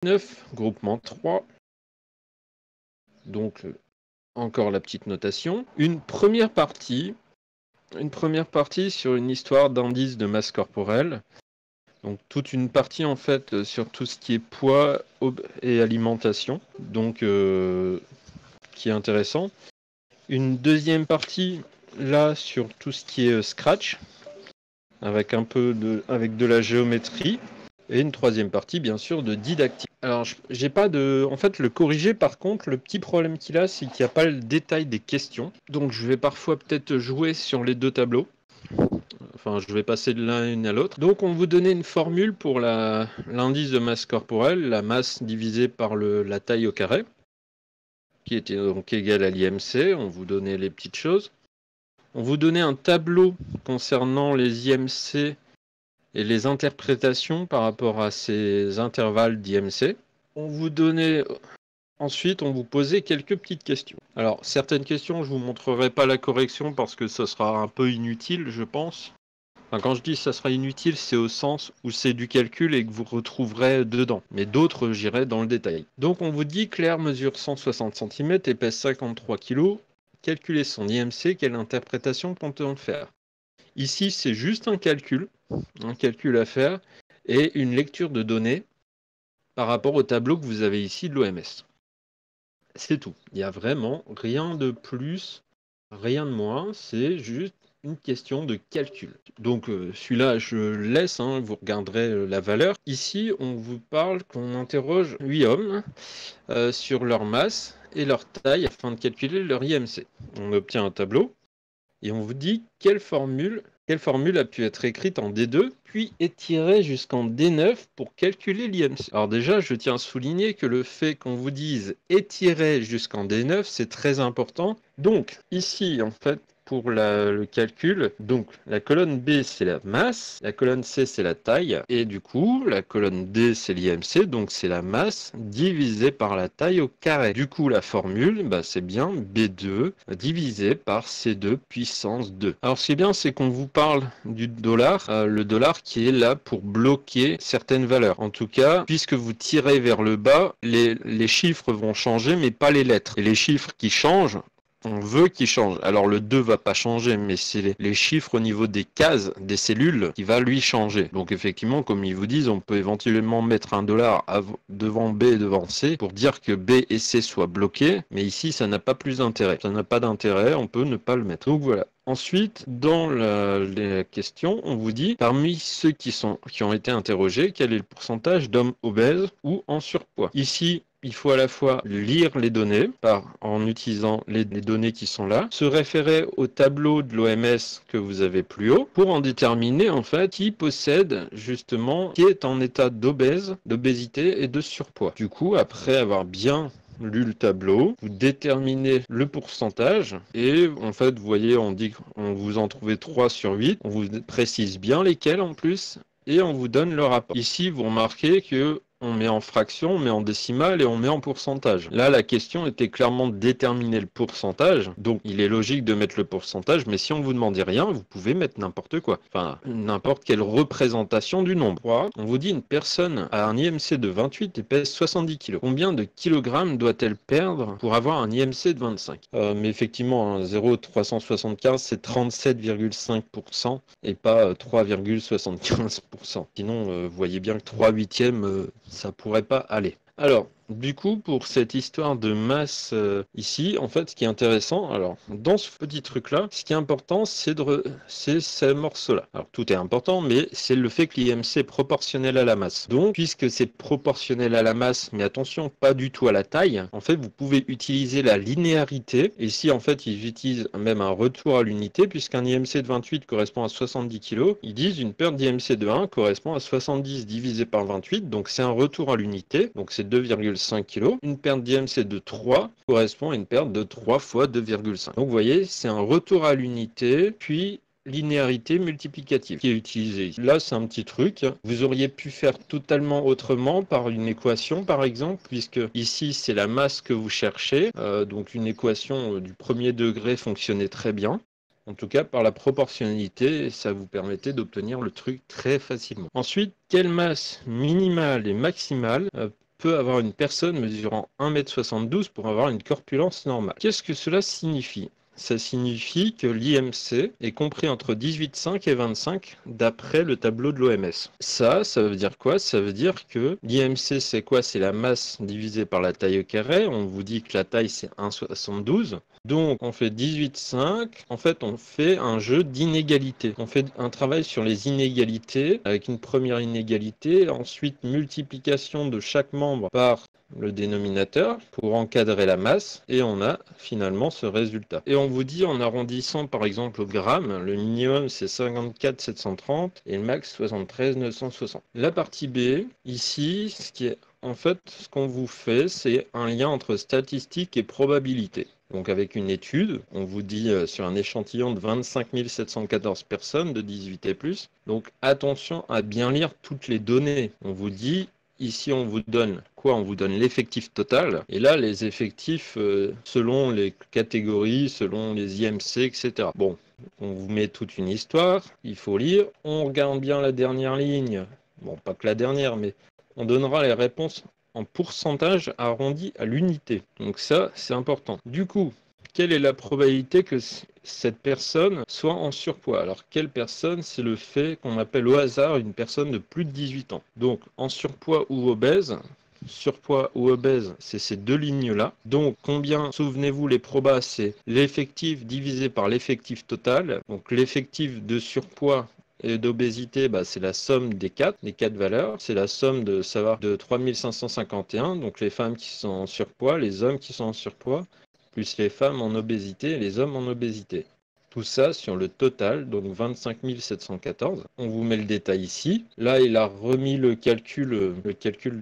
9, groupement 3. Donc, encore la petite notation. Une première partie sur une histoire d'indice de masse corporelle. Donc, toute une partie, en fait, sur tout ce qui est poids et alimentation. Donc, qui est intéressant. Une deuxième partie, là, sur tout ce qui est Scratch, avec avec de la géométrie. Et une troisième partie, bien sûr, de didactique. Alors, j'ai pas de... En fait, le corriger, par contre, le petit problème qu'il a, c'est qu'il n'y a pas le détail des questions. Donc, je vais parfois peut-être jouer sur les deux tableaux. Enfin, je vais passer de l'un à l'autre. Donc, on vous donnait une formule pour l'indice de masse corporelle, la masse divisée par la taille au carré, qui était donc égale à l'IMC. On vous donnait les petites choses. On vous donnait un tableau concernant les IMC et les interprétations par rapport à ces intervalles d'IMC. Ensuite, on vous posait quelques petites questions. Alors, certaines questions, je ne vous montrerai pas la correction parce que ça sera un peu inutile, je pense. Enfin, quand je dis ça sera inutile, c'est au sens où c'est du calcul et que vous retrouverez dedans. Mais d'autres, j'irai dans le détail. Donc, on vous dit Claire mesure 160 cm et pèse 53 kg. Calculez son IMC, quelle interprétation compte-t-on faire? Ici, c'est juste un calcul à faire et une lecture de données par rapport au tableau que vous avez ici de l'OMS. C'est tout. Il n'y a vraiment rien de plus, rien de moins. C'est juste une question de calcul. Donc celui-là, je laisse, vous regarderez la valeur. Ici, on vous parle qu'on interroge 8 hommes sur leur masse et leur taille afin de calculer leur IMC. On obtient un tableau et on vous dit quelle formule a pu être écrite en D2, puis étirée jusqu'en D9 pour calculer l'IMC. Alors déjà, je tiens à souligner que le fait qu'on vous dise étirer jusqu'en D9, c'est très important. Donc, ici, en fait, pour le calcul, donc la colonne B, c'est la masse, la colonne C, c'est la taille, et du coup, la colonne D, c'est l'IMC, donc c'est la masse divisée par la taille au carré. Du coup, la formule, c'est bien B2 divisé par C2 puissance 2. Alors, ce qui est bien, c'est qu'on vous parle du dollar, le dollar qui est là pour bloquer certaines valeurs. En tout cas, puisque vous tirez vers le bas, les chiffres vont changer, mais pas les lettres. Et les chiffres qui changent, on veut qu'il change. Alors le 2 va pas changer, mais c'est les chiffres au niveau des cases, des cellules, qui va lui changer. Donc effectivement, comme ils vous disent, on peut éventuellement mettre un dollar devant B et devant C pour dire que B et C soient bloqués, mais ici ça n'a pas plus d'intérêt. Ça n'a pas d'intérêt, on peut ne pas le mettre. Donc voilà. Ensuite, dans les questions, on vous dit, parmi ceux qui ont été interrogés, quel est le pourcentage d'hommes obèses ou en surpoids? Ici, il faut à la fois lire les données en utilisant les données qui sont là, se référer au tableau de l'OMS que vous avez plus haut pour en déterminer en fait qui possède justement, qui est en état d'obésité et de surpoids. Du coup, après avoir bien lu le tableau, vous déterminez le pourcentage et en fait vous voyez on dit qu'on vous en trouvez 3 sur 8, on vous précise bien lesquels en plus et on vous donne le rapport. Ici vous remarquez que on met en fraction, on met en décimale et on met en pourcentage. Là, la question était clairement de déterminer le pourcentage. Donc, il est logique de mettre le pourcentage, mais si on vous demande rien, vous pouvez mettre n'importe quoi. Enfin, n'importe quelle représentation du nombre. On vous dit une personne a un IMC de 28 et pèse 70 kg. Combien de kilogrammes doit-elle perdre pour avoir un IMC de 25? Mais effectivement, 0,375, c'est 37,5% et pas 3,75%. Sinon, vous voyez bien que 3 huitièmes, ça pourrait pas aller. Alors, du coup, pour cette histoire de masse ici, en fait, ce qui est intéressant, alors, dans ce petit truc-là, ce qui est important, c'est ce morceau-là. Alors, tout est important, mais c'est le fait que l'IMC est proportionnel à la masse. Donc, puisque c'est proportionnel à la masse, mais attention, pas du tout à la taille, en fait, vous pouvez utiliser la linéarité. Et ici, en fait, ils utilisent même un retour à l'unité, puisqu'un IMC de 28 correspond à 70 kg. Ils disent une perte d'IMC de 1 correspond à 70 divisé par 28, donc c'est un retour à l'unité, donc c'est 2,5 kg. Une perte d'IMC de 3 correspond à une perte de 3 fois 2,5. Donc vous voyez, c'est un retour à l'unité, puis linéarité multiplicative qui est utilisée. Là, c'est un petit truc. Vous auriez pu faire totalement autrement par une équation, par exemple, puisque ici, c'est la masse que vous cherchez. Donc une équation du premier degré fonctionnait très bien. En tout cas, par la proportionnalité, ça vous permettait d'obtenir le truc très facilement. Ensuite, quelle masse minimale et maximale peut avoir une personne mesurant 1,72 m pour avoir une corpulence normale. Qu'est-ce que cela signifie? Ça signifie que l'IMC est compris entre 18,5 et 25 d'après le tableau de l'OMS. Ça veut dire quoi? Ça veut dire que l'IMC, c'est quoi? C'est la masse divisée par la taille au carré. On vous dit que la taille, c'est 1,72. Donc, on fait 18,5. En fait, on fait un jeu d'inégalités. On fait un travail sur les inégalités avec une première inégalité, ensuite multiplication de chaque membre par le dénominateur pour encadrer la masse et on a finalement ce résultat. Et on vous dit en arrondissant par exemple au gramme, le minimum c'est 54 730 et le max 73 960. La partie B, ici, ce qu'on vous fait, c'est un lien entre statistique et probabilité. Donc avec une étude, on vous dit sur un échantillon de 25 714 personnes de 18 et plus. Donc attention à bien lire toutes les données. On vous dit, ici on vous donne quoi? On vous donne l'effectif total. Et là, les effectifs selon les catégories, selon les IMC, etc. Bon, on vous met toute une histoire, il faut lire. On regarde bien la dernière ligne. Bon, pas que la dernière, mais on donnera les réponses en pourcentage arrondi à l'unité. Donc ça, c'est important. Du coup, quelle est la probabilité que cette personne soit en surpoids? Alors, quelle personne? C'est le fait qu'on appelle au hasard une personne de plus de 18 ans. Donc, en surpoids ou obèse, surpoids ou obèse, c'est ces deux lignes-là. Donc, combien, souvenez-vous, les probas, c'est l'effectif divisé par l'effectif total. Donc, l'effectif de surpoids et d'obésité, c'est la somme des quatre valeurs. C'est la somme de savoir de 3551, donc les femmes qui sont en surpoids, les hommes qui sont en surpoids, plus les femmes en obésité et les hommes en obésité. Tout ça sur le total, donc 25 714. On vous met le détail ici. Là, il a remis le calcul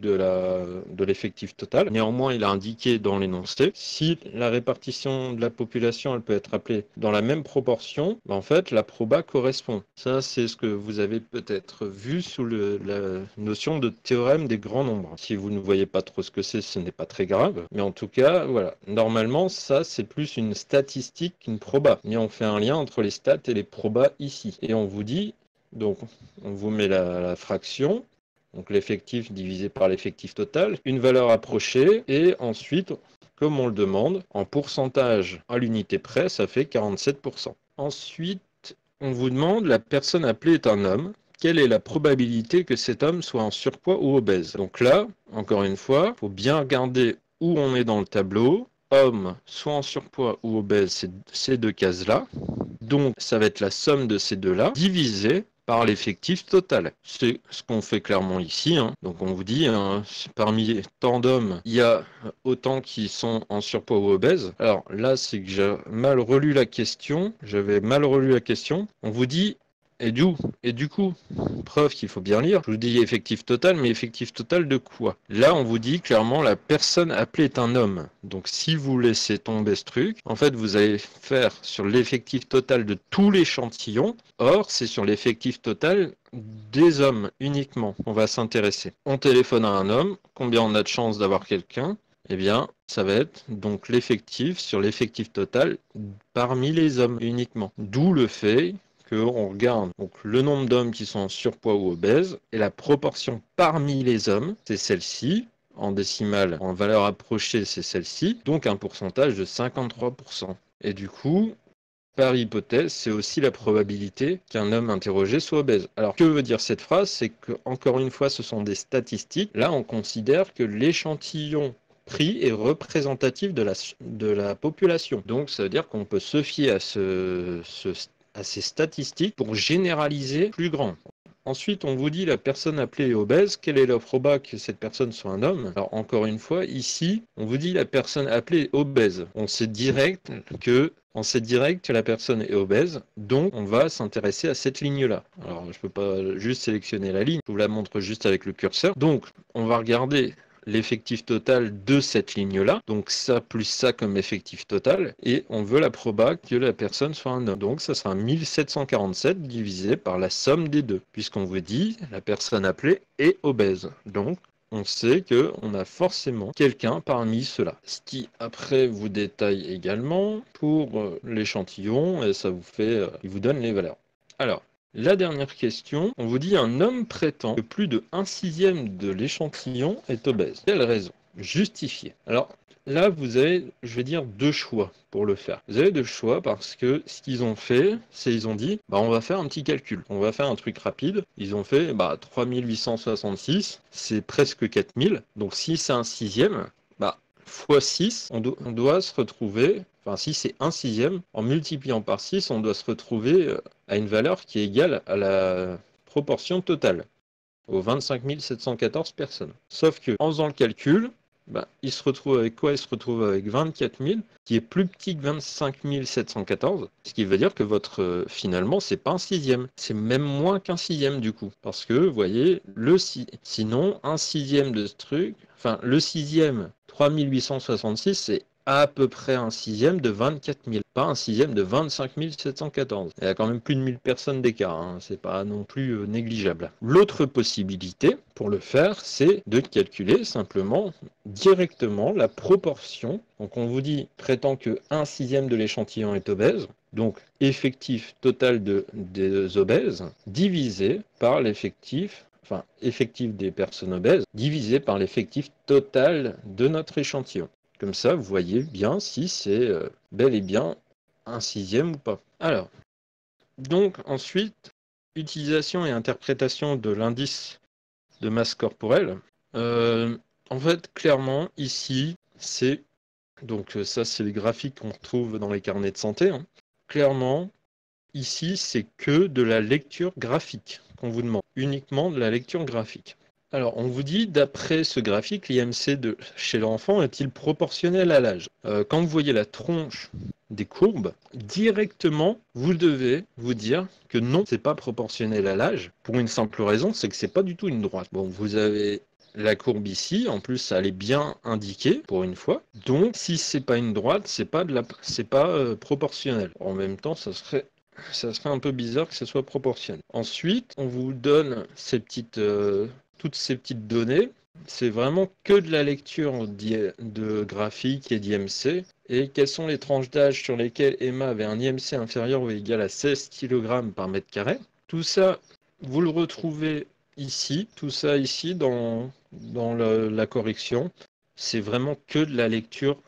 de l'effectif total. Néanmoins, il a indiqué dans l'énoncé, si la répartition de la population, elle peut être appelée dans la même proportion, en fait, la proba correspond. Ça, c'est ce que vous avez peut-être vu sous la notion de théorème des grands nombres. Si vous ne voyez pas trop ce que c'est, ce n'est pas très grave. Mais en tout cas, voilà. Normalement, ça, c'est plus une statistique qu'une proba. Mais on fait un lien entre les stats et les probas ici. Et on vous dit, donc on vous met la fraction, donc l'effectif divisé par l'effectif total, une valeur approchée, et ensuite, comme on le demande, en pourcentage à l'unité près, ça fait 47%. Ensuite, on vous demande, la personne appelée est un homme, quelle est la probabilité que cet homme soit en surpoids ou obèse? Donc là, encore une fois, il faut bien regarder où on est dans le tableau. Homme, soit en surpoids ou obèse, c'est ces deux cases-là. Donc, ça va être la somme de ces deux-là, divisé par l'effectif total. C'est ce qu'on fait clairement ici. Donc, on vous dit, parmi tant d'hommes, il y a autant qui sont en surpoids ou obèses. Alors là, c'est que j'ai mal relu la question. J'avais mal relu la question. On vous dit, et du coup, preuve qu'il faut bien lire, je vous dis effectif total, mais effectif total de quoi? Là, on vous dit clairement la personne appelée est un homme. Donc si vous laissez tomber ce truc, en fait, vous allez faire sur l'effectif total de tout l'échantillon. Or, c'est sur l'effectif total des hommes uniquement qu'on va s'intéresser. On téléphone à un homme, combien on a de chance d'avoir quelqu'un? Eh bien, ça va être donc l'effectif sur l'effectif total parmi les hommes uniquement. D'où le fait qu'on regarde donc le nombre d'hommes qui sont en surpoids ou obèses et la proportion parmi les hommes, c'est celle-ci. En décimale, en valeur approchée, c'est celle-ci. Donc un pourcentage de 53%. Et du coup, par hypothèse, c'est aussi la probabilité qu'un homme interrogé soit obèse. Alors, que veut dire cette phrase? C'est que, encore une fois, ce sont des statistiques. Là, on considère que l'échantillon pris est représentatif de la population. Donc, ça veut dire qu'on peut se fier à ces statistiques pour généraliser plus grand. Ensuite, on vous dit la personne appelée est obèse. Quelle est la proba que cette personne soit un homme? Alors, encore une fois, ici, on vous dit la personne appelée est obèse. On sait direct que la personne est obèse, donc on va s'intéresser à cette ligne-là. Alors, je ne peux pas juste sélectionner la ligne, je vous la montre juste avec le curseur. Donc, on va regarder l'effectif total de cette ligne-là, donc ça plus ça comme effectif total, et on veut la proba que la personne soit un homme. Donc ça sera 1747 divisé par la somme des deux, puisqu'on vous dit la personne appelée est obèse. Donc on sait qu'on a forcément quelqu'un parmi ceux-là. Ce qui après vous détaille également pour l'échantillon, et ça vous fait, il vous donne les valeurs. Alors, La dernière question, on vous dit un homme prétend que plus de 1/6 de l'échantillon est obèse. Quelle raison? Justifié. Alors là, vous avez, je vais dire, deux choix pour le faire. Vous avez deux choix parce que ce qu'ils ont fait, c'est ils ont dit, on va faire un petit calcul. On va faire un truc rapide. Ils ont fait 3866, c'est presque 4000. Donc si c'est 1/6, fois 6, on doit se retrouver, enfin si c'est 1/6, en multipliant par 6, on doit se retrouver à une valeur qui est égale à la proportion totale, aux 25 714 personnes. Sauf que en faisant le calcul, il se retrouve avec quoi? Il se retrouve avec 24 000, qui est plus petit que 25 714, ce qui veut dire que votre, finalement, c'est pas 1/6, c'est même moins qu'1/6 du coup. Parce que, vous voyez, sinon, 1/6 de ce truc, enfin, le 6e, 3866, c'est à peu près 1/6 de 24 000, pas 1/6 de 25 714. Il y a quand même plus de 1000 personnes d'écart, hein. C'est pas non plus négligeable. L'autre possibilité pour le faire, c'est de calculer simplement directement la proportion. Donc on vous dit, prétend que 1/6 de l'échantillon est obèse, donc effectif total des obèses, divisé par l'effectif, enfin effectif des personnes obèses, divisé par l'effectif total de notre échantillon. Comme ça, vous voyez bien si c'est bel et bien 1/6 ou pas. Alors, donc ensuite, utilisation et interprétation de l'indice de masse corporelle. En fait, clairement, ici, c'est... Donc ça, c'est les graphiques qu'on retrouve dans les carnets de santé. Hein. Clairement, ici, c'est que de la lecture graphique qu'on vous demande. Uniquement de la lecture graphique. Alors, on vous dit, d'après ce graphique, l'IMC chez l'enfant est-il proportionnel à l'âge? Quand vous voyez la tronche des courbes, directement, vous devez vous dire que non, c'est pas proportionnel à l'âge, pour une simple raison, c'est que c'est pas du tout une droite. Bon, vous avez la courbe ici, en plus, elle est bien indiquée, pour une fois. Donc, si c'est pas une droite, c'est pas proportionnel. En même temps, ça serait un peu bizarre que ce soit proportionnel. Ensuite, on vous donne toutes ces petites données. C'est vraiment que de la lecture de graphique et d'IMC. Et quelles sont les tranches d'âge sur lesquelles Emma avait un IMC inférieur ou égal à 16 kg par mètre carré. Tout ça, vous le retrouvez ici. Tout ça ici dans la correction. C'est vraiment que de la lecture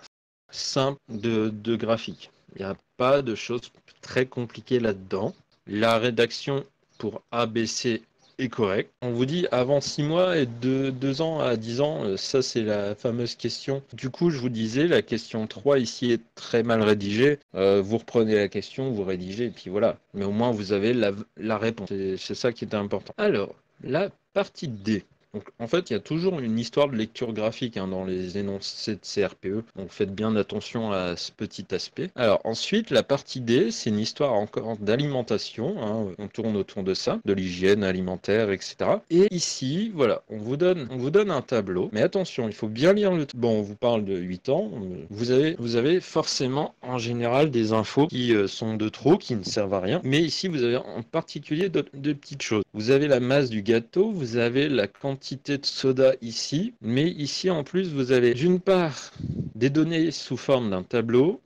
simple de graphique. Il n'y a pas de choses très compliquées là-dedans. La rédaction pour ABC est correcte. On vous dit avant 6 mois et de 2 ans à 10 ans, ça c'est la fameuse question. Du coup, je vous disais, la question 3 ici est très mal rédigée. Vous reprenez la question, vous rédigez et puis voilà. Mais au moins vous avez la réponse. C'est ça qui est important. Alors, la partie D. Donc, en fait, il y a toujours une histoire de lecture graphique dans les énoncés de CRPE. Donc, faites bien attention à ce petit aspect. Alors, ensuite, la partie D, c'est une histoire encore d'alimentation. On tourne autour de ça, de l'hygiène alimentaire, etc. Et ici, voilà, on vous donne un tableau. Mais attention, il faut bien lire le tableau. Bon, on vous parle de 8 ans. Vous avez forcément, en général, des infos qui sont de trop, qui ne servent à rien. Mais ici, vous avez en particulier de petites choses. Vous avez la masse du gâteau, vous avez la quantité de soda ici, mais ici en plus vous avez d'une part des données sous forme d'un tableau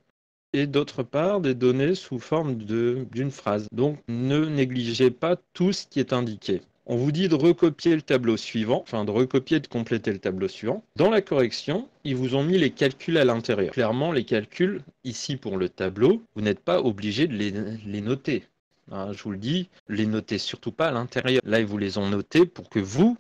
et d'autre part des données sous forme d'une phrase. Donc ne négligez pas tout ce qui est indiqué. On vous dit de recopier le tableau suivant, enfin de recopier et de compléter le tableau suivant. Dans la correction, ils vous ont mis les calculs à l'intérieur. Clairement, les calculs, ici pour le tableau, vous n'êtes pas obligé de les noter. Je vous le dis, les notez surtout pas à l'intérieur. Là, ils vous les ont notés pour que vous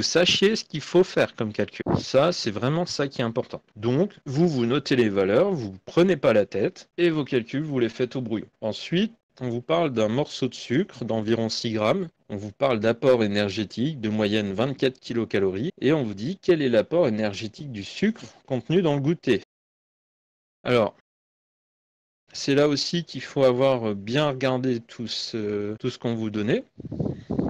sachiez ce qu'il faut faire comme calcul. Ça, c'est vraiment ça qui est important. Donc, vous notez les valeurs, vous ne prenez pas la tête, et vos calculs, vous les faites au brouillon. Ensuite, on vous parle d'un morceau de sucre d'environ 6 grammes. On vous parle d'apport énergétique de moyenne 24 kilocalories. Et on vous dit quel est l'apport énergétique du sucre contenu dans le goûter. Alors, c'est là aussi qu'il faut avoir bien regardé tout ce qu'on vous donnait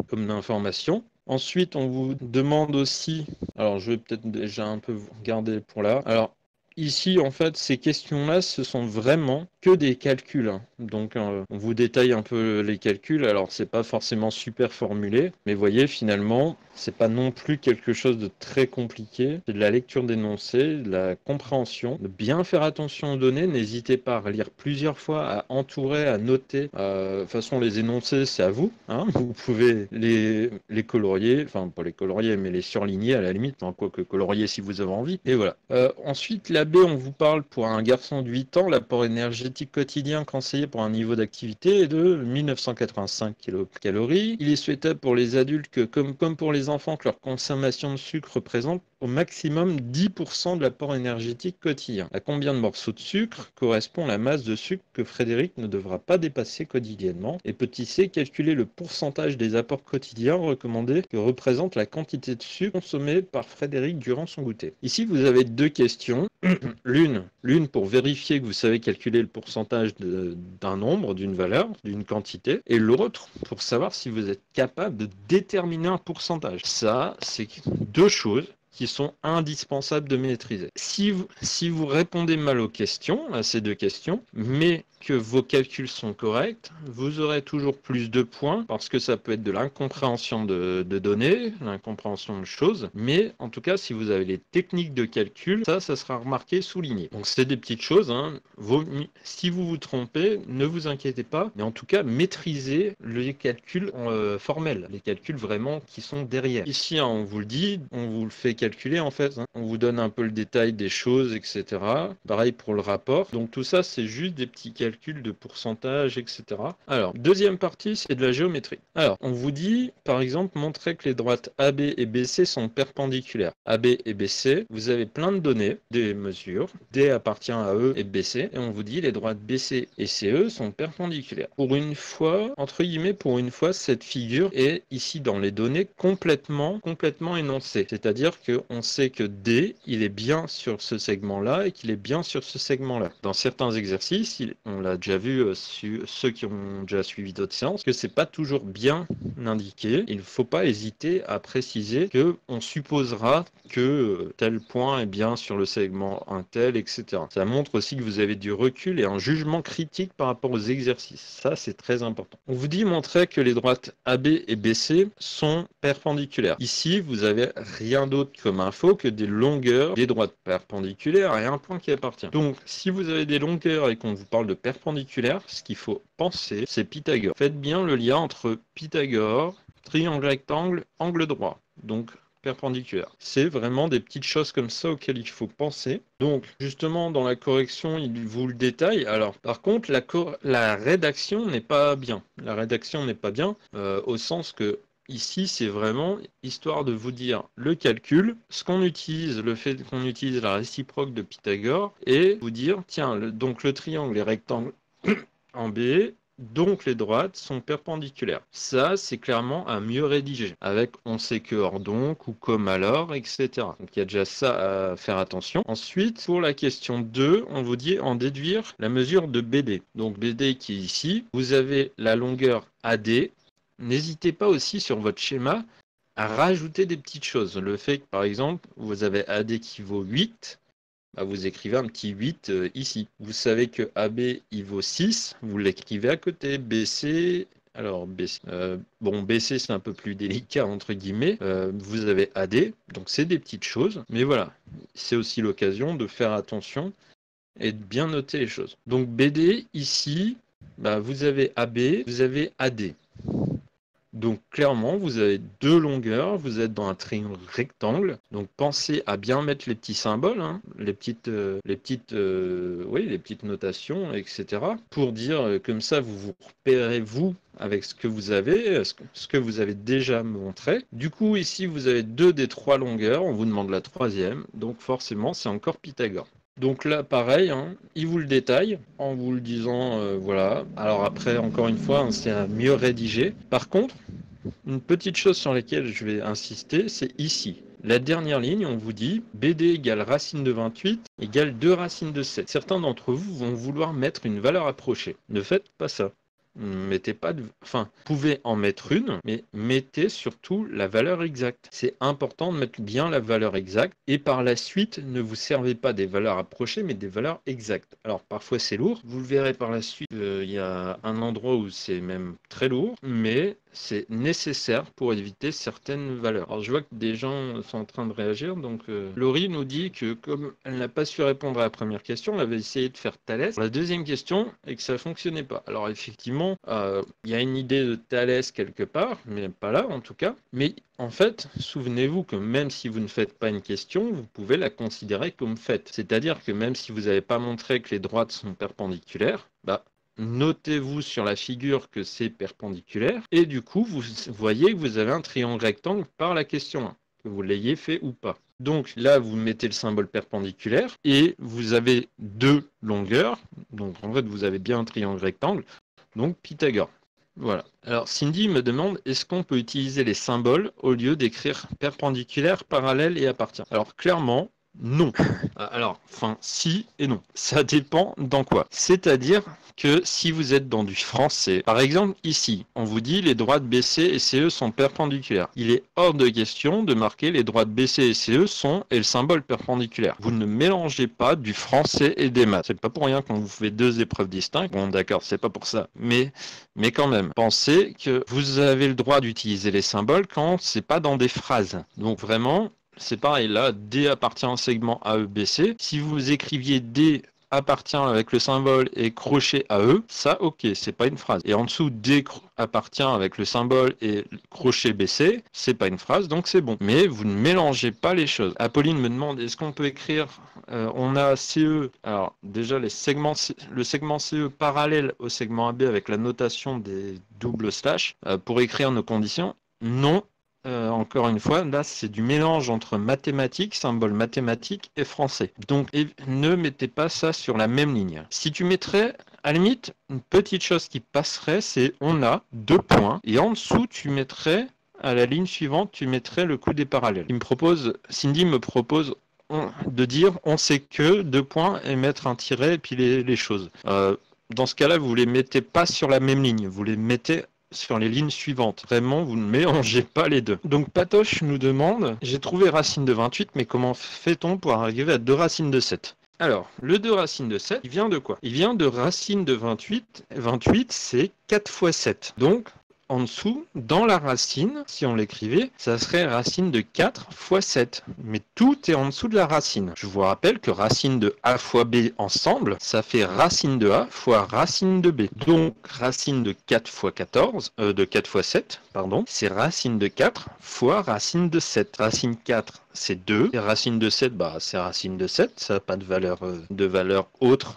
comme information. Ensuite, on vous demande aussi, alors je vais peut-être déjà un peu vous regarder pour là. Alors, ici, en fait, ces questions-là, ce sont vraiment que des calculs, hein. Donc, on vous détaille un peu les calculs. Alors, c'est pas forcément super formulé, mais voyez, finalement, c'est pas non plus quelque chose de très compliqué. C'est de la lecture d'énoncés, de la compréhension, de bien faire attention aux données. N'hésitez pas à relire plusieurs fois, à entourer, à noter. De toute façon, les énoncés, c'est à vous, hein. Vous pouvez les colorier, enfin, pas les colorier, mais les surligner à la limite, hein, quoique colorier si vous avez envie. Et voilà. Ensuite, la B, on vous parle pour un garçon de 8 ans, l'apport énergétique quotidien conseillé pour un niveau d'activité est de 1985 kcal. Il est souhaitable pour les adultes que, comme pour les enfants, que leur consommation de sucre représente au maximum 10% de l'apport énergétique quotidien. À combien de morceaux de sucre correspond la masse de sucre que Frédéric ne devra pas dépasser quotidiennement? Et petit c, calculer le pourcentage des apports quotidiens recommandés que représente la quantité de sucre consommée par Frédéric durant son goûter. Ici, vous avez deux questions. L'une pour vérifier que vous savez calculer le pourcentage d'un nombre, d'une valeur, d'une quantité, et l'autre pour savoir si vous êtes capable de déterminer un pourcentage. Ça, c'est deux choses qui sont indispensables de maîtriser. Si vous répondez mal aux questions, à ces deux questions, mais que vos calculs sont corrects, vous aurez toujours plus de points parce que ça peut être de l'incompréhension de données, l'incompréhension de choses, mais en tout cas, si vous avez les techniques de calcul, ça sera remarqué, souligné. Donc c'est des petites choses, hein. Si vous vous trompez, ne vous inquiétez pas, mais en tout cas, maîtrisez les calculs formels, les calculs vraiment qui sont derrière. Ici, hein, on vous le dit, on vous le fait calculer en fait, hein. On vous donne un peu le détail des choses, etc. Pareil pour le rapport. Donc tout ça, c'est juste des petits calculs de pourcentage, etc. Alors, deuxième partie, c'est de la géométrie. Alors, on vous dit, par exemple, montrer que les droites AB et BC sont perpendiculaires. AB et BC, vous avez plein de données, des mesures. D appartient à E et BC, et on vous dit les droites BC et CE sont perpendiculaires. Pour une fois, entre guillemets, pour une fois, cette figure est ici dans les données complètement énoncée. C'est-à-dire qu'on sait que D, il est bien sur ce segment-là et qu'il est bien sur ce segment-là. Dans certains exercices, on l'a déjà vu, ceux qui ont déjà suivi d'autres séances, que c'est pas toujours bien indiqué. Il ne faut pas hésiter à préciser que on supposera que tel point est bien sur le segment un tel, etc. Ça montre aussi que vous avez du recul et un jugement critique par rapport aux exercices. Ça, c'est très important. On vous dit montrer que les droites AB et BC sont perpendiculaires. Ici, vous avez rien d'autre comme info que des longueurs des droites perpendiculaires et un point qui appartient. Donc, si vous avez des longueurs et qu'on vous parle de perpendiculaire, ce qu'il faut penser, c'est Pythagore. Faites bien le lien entre Pythagore, triangle rectangle, angle droit. Donc, perpendiculaire. C'est vraiment des petites choses comme ça auxquelles il faut penser. Donc, justement, dans la correction, il vous le détaille. Alors, par contre, la rédaction n'est pas bien. La rédaction n'est pas bien au sens que ici, c'est vraiment histoire de vous dire le calcul, ce qu'on utilise, le fait qu'on utilise la réciproque de Pythagore, et vous dire, tiens, donc le triangle est rectangle en B, donc les droites sont perpendiculaires. Ça, c'est clairement à mieux rédiger, avec on sait que hors donc, ou comme alors, etc. Donc il y a déjà ça à faire attention. Ensuite, pour la question 2, on vous dit en déduire la mesure de BD. Donc BD qui est ici, vous avez la longueur AD. N'hésitez pas aussi sur votre schéma à rajouter des petites choses. Le fait que, par exemple, vous avez AD qui vaut 8, bah vous écrivez un petit 8 ici. Vous savez que AB, il vaut 6, vous l'écrivez à côté. BC, alors BC, bon, BC, c'est un peu plus délicat, entre guillemets. Vous avez AD, donc c'est des petites choses. Mais voilà, c'est aussi l'occasion de faire attention et de bien noter les choses. Donc BD, ici, bah, vous avez AB, vous avez AD. Donc clairement, vous avez deux longueurs, vous êtes dans un triangle rectangle, donc pensez à bien mettre les petits symboles, hein, les petites notations, etc. Pour dire comme ça, vous vous repérez vous avec ce que vous avez, ce que vous avez déjà montré. Du coup, ici, vous avez deux des trois longueurs, on vous demande la troisième, donc forcément, c'est encore Pythagore. Donc là, pareil, hein, il vous le détaille en vous le disant, voilà. Alors après, encore une fois, hein, c'est à mieux rédiger. Par contre, une petite chose sur laquelle je vais insister, c'est ici. La dernière ligne, on vous dit BD égale racine de 28 égale 2 racines de 7. Certains d'entre vous vont vouloir mettre une valeur approchée. Ne faites pas ça. mettez pas de... Enfin, vous pouvez en mettre une, mais mettez surtout la valeur exacte. C'est important de mettre bien la valeur exacte. Et par la suite, ne vous servez pas des valeurs approchées, mais des valeurs exactes. Alors, parfois, c'est lourd. Vous le verrez par la suite. Il y a un endroit où c'est même très lourd, mais c'est nécessaire pour éviter certaines valeurs. Alors, je vois que des gens sont en train de réagir. Donc, Laurie nous dit que comme elle n'a pas su répondre à la première question, elle avait essayé de faire Thalès. La deuxième question, et que ça ne fonctionnait pas. Alors, effectivement, il y a une idée de Thalès quelque part, mais pas là en tout cas. Mais en fait, souvenez-vous que même si vous ne faites pas une question, vous pouvez la considérer comme faite. C'est-à-dire que même si vous n'avez pas montré que les droites sont perpendiculaires, notez-vous sur la figure que c'est perpendiculaire, et du coup, vous voyez que vous avez un triangle rectangle par la question 1, que vous l'ayez fait ou pas. Donc là, vous mettez le symbole perpendiculaire, et vous avez deux longueurs, donc en fait, vous avez bien un triangle rectangle, donc Pythagore. Voilà. Alors Cindy me demande, est-ce qu'on peut utiliser les symboles au lieu d'écrire perpendiculaire, parallèle et appartient? Alors clairement, non. Alors, enfin, si et non. Ça dépend dans quoi. C'est-à-dire que si vous êtes dans du français, par exemple ici, on vous dit les droites BC et CE sont perpendiculaires. Il est hors de question de marquer les droites BC et CE sont et le symbole perpendiculaire. Vous ne mélangez pas du français et des maths. C'est pas pour rien qu'on vous fait deux épreuves distinctes. Bon, d'accord, c'est pas pour ça. Mais quand même, pensez que vous avez le droit d'utiliser les symboles quand c'est pas dans des phrases. Donc vraiment, c'est pareil, là, D appartient au segment AEBC. Si vous écriviez D appartient avec le symbole et crochet AE, ça, ok, c'est pas une phrase. Et en dessous, D appartient avec le symbole et crochet BC, c'est pas une phrase, donc c'est bon. Mais vous ne mélangez pas les choses. Apolline me demande, est-ce qu'on peut écrire, on a CE, alors déjà le segment CE parallèle au segment AB avec la notation des doubles slash pour écrire nos conditions? Non. Encore une fois, là, c'est du mélange entre mathématiques, symboles mathématiques et français. Donc, ne mettez pas ça sur la même ligne. Si tu mettrais, à la limite, une petite chose qui passerait, c'est on a deux points, et en dessous, tu mettrais, à la ligne suivante, tu mettrais le coup des parallèles. Cindy me propose de dire on sait que deux points et mettre un tiret et puis les choses. Dans ce cas-là, vous les mettez pas sur la même ligne, vous les mettez sur les lignes suivantes. Vraiment, vous ne mélangez pas les deux. Donc Patoche nous demande, j'ai trouvé racine de 28, mais comment fait-on pour arriver à 2 racines de 7? Alors, le 2 racines de 7, il vient de quoi? Il vient de racine de 28. 28, c'est 4 fois 7. Donc, en dessous, dans la racine, si on l'écrivait, ça serait racine de 4 fois 7. Mais tout est en dessous de la racine. Je vous rappelle que racine de A fois B ensemble, ça fait racine de A fois racine de B. Donc, racine de 4 fois 7, c'est racine de 4 fois racine de 7. Racine 4, c'est 2. Et racine de 7, c'est racine de 7. Ça n'a pas de valeur autre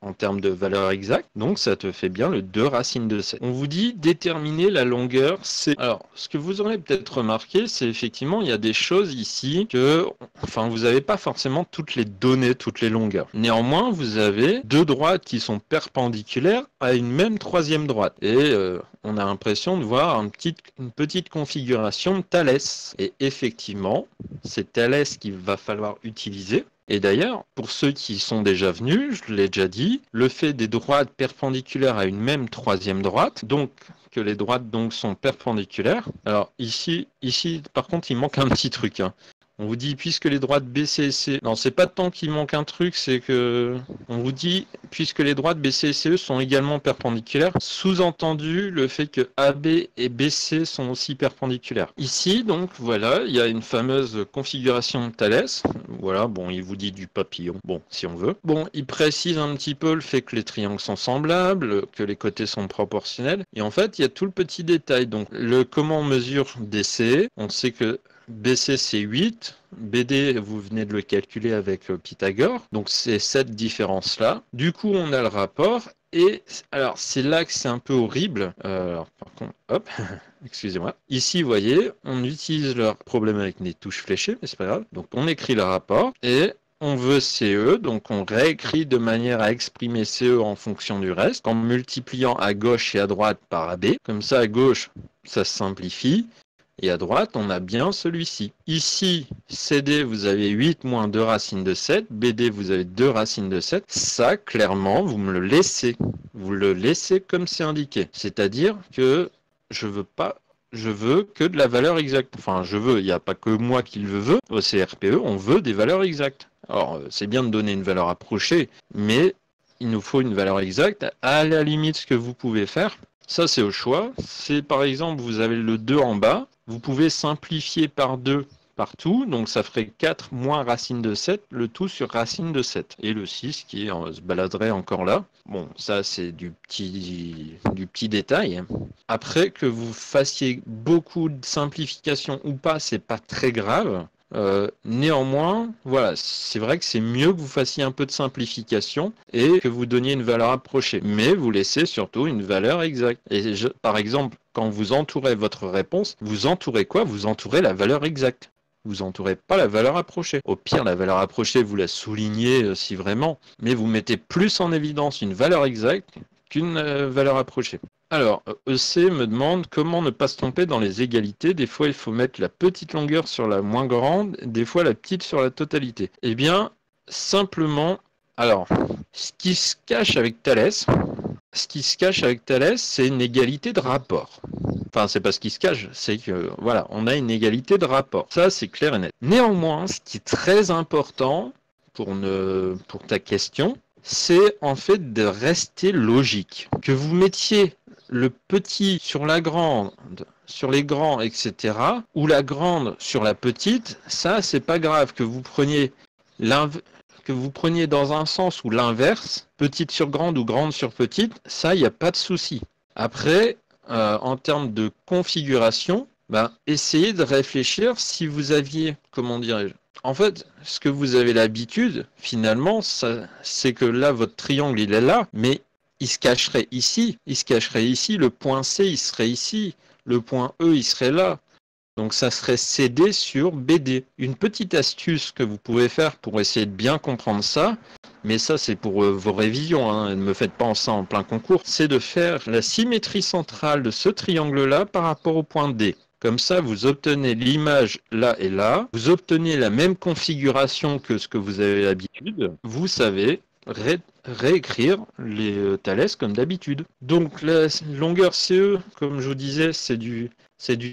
en termes de valeur exacte, donc ça te fait bien le 2 racine de 7. On vous dit déterminer la longueur C. Alors, ce que vous aurez peut-être remarqué, c'est effectivement, il y a des choses ici que, vous n'avez pas forcément toutes les données, toutes les longueurs. Néanmoins, vous avez deux droites qui sont perpendiculaires à une même troisième droite. Et on a l'impression de voir une petite configuration de Thalès. Et effectivement, c'est Thalès qu'il va falloir utiliser. Et d'ailleurs, pour ceux qui sont déjà venus, je l'ai déjà dit, le fait des droites perpendiculaires à une même troisième droite, donc que les droites sont perpendiculaires. Alors ici, par contre, il manque un petit truc. On vous dit, puisque les droites BC et C... Non, c'est pas tant qu'il manque un truc, c'est que... On vous dit, puisque les droites BC et CE sont également perpendiculaires, sous-entendu le fait que AB et BC sont aussi perpendiculaires. Ici, donc, voilà, il y a une fameuse configuration de Thalès. Voilà, bon, il vous dit du papillon, bon, si on veut. Bon, il précise un petit peu le fait que les triangles sont semblables, que les côtés sont proportionnels. Et en fait, il y a tout le petit détail. Donc, comment on mesure DC, on sait que BC c'est 8, BD vous venez de le calculer avec Pythagore, donc c'est cette différence-là. Du coup on a le rapport, et alors c'est là que c'est un peu horrible. Alors, par contre, hop, excusez-moi. Ici vous voyez, on utilise leur problème avec les touches fléchées, mais c'est pas grave. Donc on écrit le rapport, et on veut CE, donc on réécrit de manière à exprimer CE en fonction du reste, en multipliant à gauche et à droite par AB. Comme ça à gauche, ça se simplifie. Et à droite, on a bien celui-ci. Ici, CD, vous avez 8 moins 2 racines de 7. BD, vous avez 2 racines de 7. Ça, clairement, vous me le laissez. Vous le laissez comme c'est indiqué. C'est-à-dire que je veux que de la valeur exacte. Enfin, il n'y a pas que moi qui le veux. Au CRPE, on veut des valeurs exactes. Alors, c'est bien de donner une valeur approchée, mais il nous faut une valeur exacte. À la limite, ce que vous pouvez faire, ça c'est au choix. C'est par exemple, vous avez le 2 en bas. Vous pouvez simplifier par 2 partout. Donc ça ferait 4 moins racine de 7, le tout sur racine de 7. Et le 6 qui se baladerait encore là. Bon, ça c'est du petit détail. Après, que vous fassiez beaucoup de simplification ou pas, c'est pas très grave. Néanmoins, voilà, c'est vrai que c'est mieux que vous fassiez un peu de simplification et que vous donniez une valeur approchée, mais vous laissez surtout une valeur exacte. Et par exemple, quand vous entourez votre réponse, vous entourez quoi? Vous entourez la valeur exacte. Vous entourez pas la valeur approchée. Au pire, la valeur approchée, vous la soulignez si vraiment, mais vous mettez plus en évidence une valeur exacte qu'une valeur approchée. Alors, EC me demande comment ne pas se tromper dans les égalités. Des fois, il faut mettre la petite longueur sur la moins grande, des fois la petite sur la totalité. Eh bien, simplement, alors, ce qui se cache avec Thalès, c'est une égalité de rapport. Enfin, c'est pas ce qui se cache, c'est que, voilà, on a une égalité de rapport. Ça, c'est clair et net. Néanmoins, ce qui est très important pour ta question, c'est en fait de rester logique. Que vous mettiez le petit sur la grande, sur les grands, etc., ou la grande sur la petite, ça, c'est pas grave. Que vous preniez dans un sens ou l'inverse, petite sur grande ou grande sur petite, ça, il n'y a pas de souci. Après, en termes de configuration, essayez de réfléchir si vous aviez, comment dirais-je, en fait, ce que vous avez l'habitude, finalement, c'est que là, votre triangle, il est là, mais il se cacherait ici, le point C, il serait ici, le point E, il serait là. Donc ça serait CD sur BD. Une petite astuce que vous pouvez faire pour essayer de bien comprendre ça, mais ça c'est pour vos révisions, hein, ne me faites pas ça en plein concours, c'est de faire la symétrie centrale de ce triangle-là par rapport au point D. Comme ça, vous obtenez l'image là et là, vous obtenez la même configuration que ce que vous avez l'habitude, vous savez réécrire les Thalès comme d'habitude. Donc la longueur CE, comme je vous disais, c'est du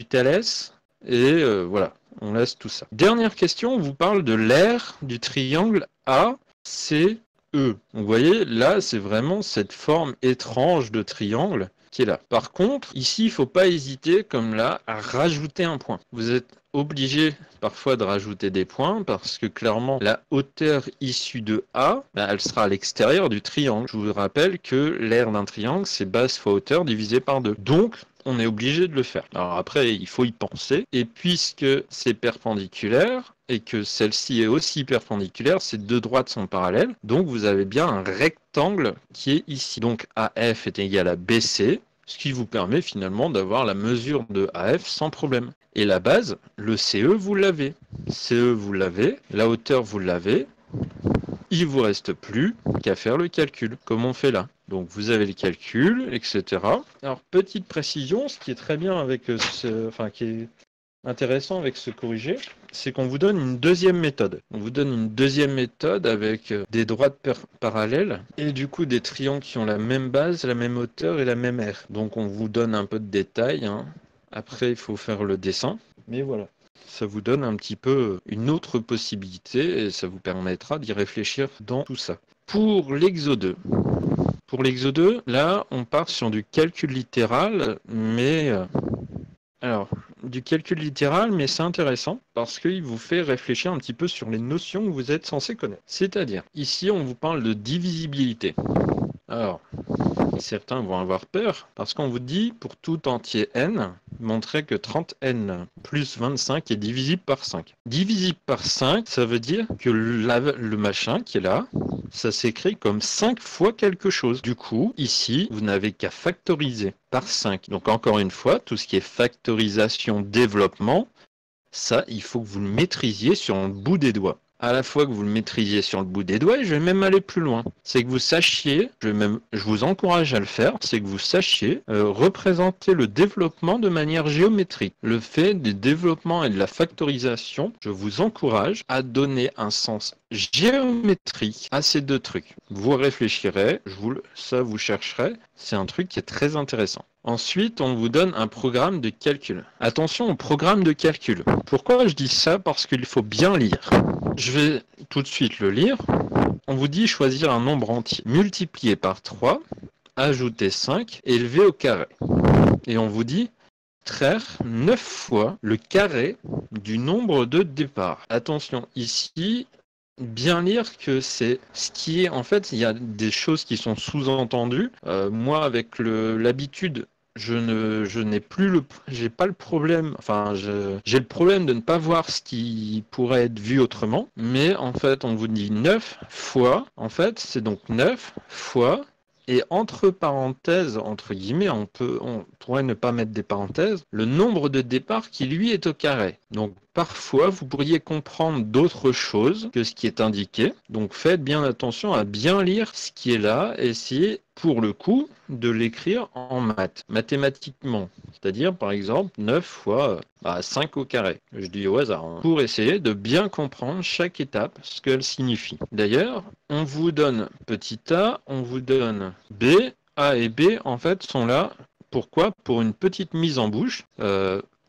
Thalès. Et voilà, on laisse tout ça. Dernière question, on vous parle de l'aire du triangle ACE. Vous voyez, là, c'est vraiment cette forme étrange de triangle qui est là. Par contre, ici, il ne faut pas hésiter, comme là, à rajouter un point. Vous êtes obligé parfois de rajouter des points parce que clairement, la hauteur issue de A, elle sera à l'extérieur du triangle. Je vous rappelle que l'aire d'un triangle, c'est base fois hauteur divisé par 2. Donc, on est obligé de le faire. Alors après, il faut y penser. Et puisque c'est perpendiculaire, et que celle-ci est aussi perpendiculaire, ces deux droites sont parallèles, donc vous avez bien un rectangle qui est ici. Donc AF est égal à BC, ce qui vous permet finalement d'avoir la mesure de AF sans problème. Et la base, le CE, vous l'avez. CE, vous l'avez. La hauteur, vous l'avez. Il vous reste plus qu'à faire le calcul, comme on fait là. Donc vous avez les calculs, etc. Alors petite précision, ce qui est très bien avec qui est intéressant avec ce corrigé, c'est qu'on vous donne une deuxième méthode. On vous donne une deuxième méthode avec des droites parallèles et du coup des triangles qui ont la même base, la même hauteur et la même aire. Donc on vous donne un peu de détails. Après il faut faire le dessin, mais voilà. Ça vous donne un petit peu une autre possibilité et ça vous permettra d'y réfléchir dans tout ça. Pour l'exo 2. Pour l'exo 2, là, on part sur du calcul littéral, mais... du calcul littéral, mais c'est intéressant parce qu'il vous fait réfléchir un petit peu sur les notions que vous êtes censé connaître. C'est-à-dire, ici, on vous parle de divisibilité. Alors, certains vont avoir peur parce qu'on vous dit, pour tout entier n, montrer que 30n plus 25 est divisible par 5. Divisible par 5, ça veut dire que le machin qui est là, ça s'écrit comme 5 fois quelque chose. Du coup, ici, vous n'avez qu'à factoriser par 5. Donc encore une fois, tout ce qui est factorisation, développement, ça, il faut que vous le maîtrisiez sur le bout des doigts. à la fois que vous le maîtrisiez sur le bout des doigts, et je vais même aller plus loin. C'est que vous sachiez, je vous encourage à le faire, c'est que vous sachiez représenter le développement de manière géométrique. Le fait du développement et de la factorisation, je vous encourage à donner un sens géométrique à ces deux trucs. Vous réfléchirez, ça vous chercherez, c'est un truc qui est très intéressant. Ensuite, on vous donne un programme de calcul. Attention au programme de calcul. Pourquoi je dis ça? Parce qu'il faut bien lire. Je vais tout de suite le lire. On vous dit choisir un nombre entier, multiplié par 3, ajouter 5, élevé au carré. Et on vous dit traire 9 fois le carré du nombre de départ. Attention, ici, bien lire que c'est ce qui est, en fait, il y a des choses qui sont sous-entendues. Moi, avec l'habitude, j'ai pas le problème, enfin, j'ai le problème de ne pas voir ce qui pourrait être vu autrement, mais en fait, on vous dit 9 fois, en fait, c'est donc 9 fois, et entre parenthèses, entre guillemets, on pourrait ne pas mettre des parenthèses, le nombre de départ qui, lui, est au carré. Donc, parfois, vous pourriez comprendre d'autres choses que ce qui est indiqué. Donc, faites bien attention à bien lire ce qui est là, et essayez, pour le coup, de l'écrire en maths, mathématiquement. C'est-à-dire, par exemple, 9 fois 5 au carré. Je dis au hasard, hein, pour essayer de bien comprendre chaque étape, ce qu'elle signifie. D'ailleurs, on vous donne petit a, on vous donne b. A et b, en fait, sont là. Pourquoi? Pour une petite mise en bouche.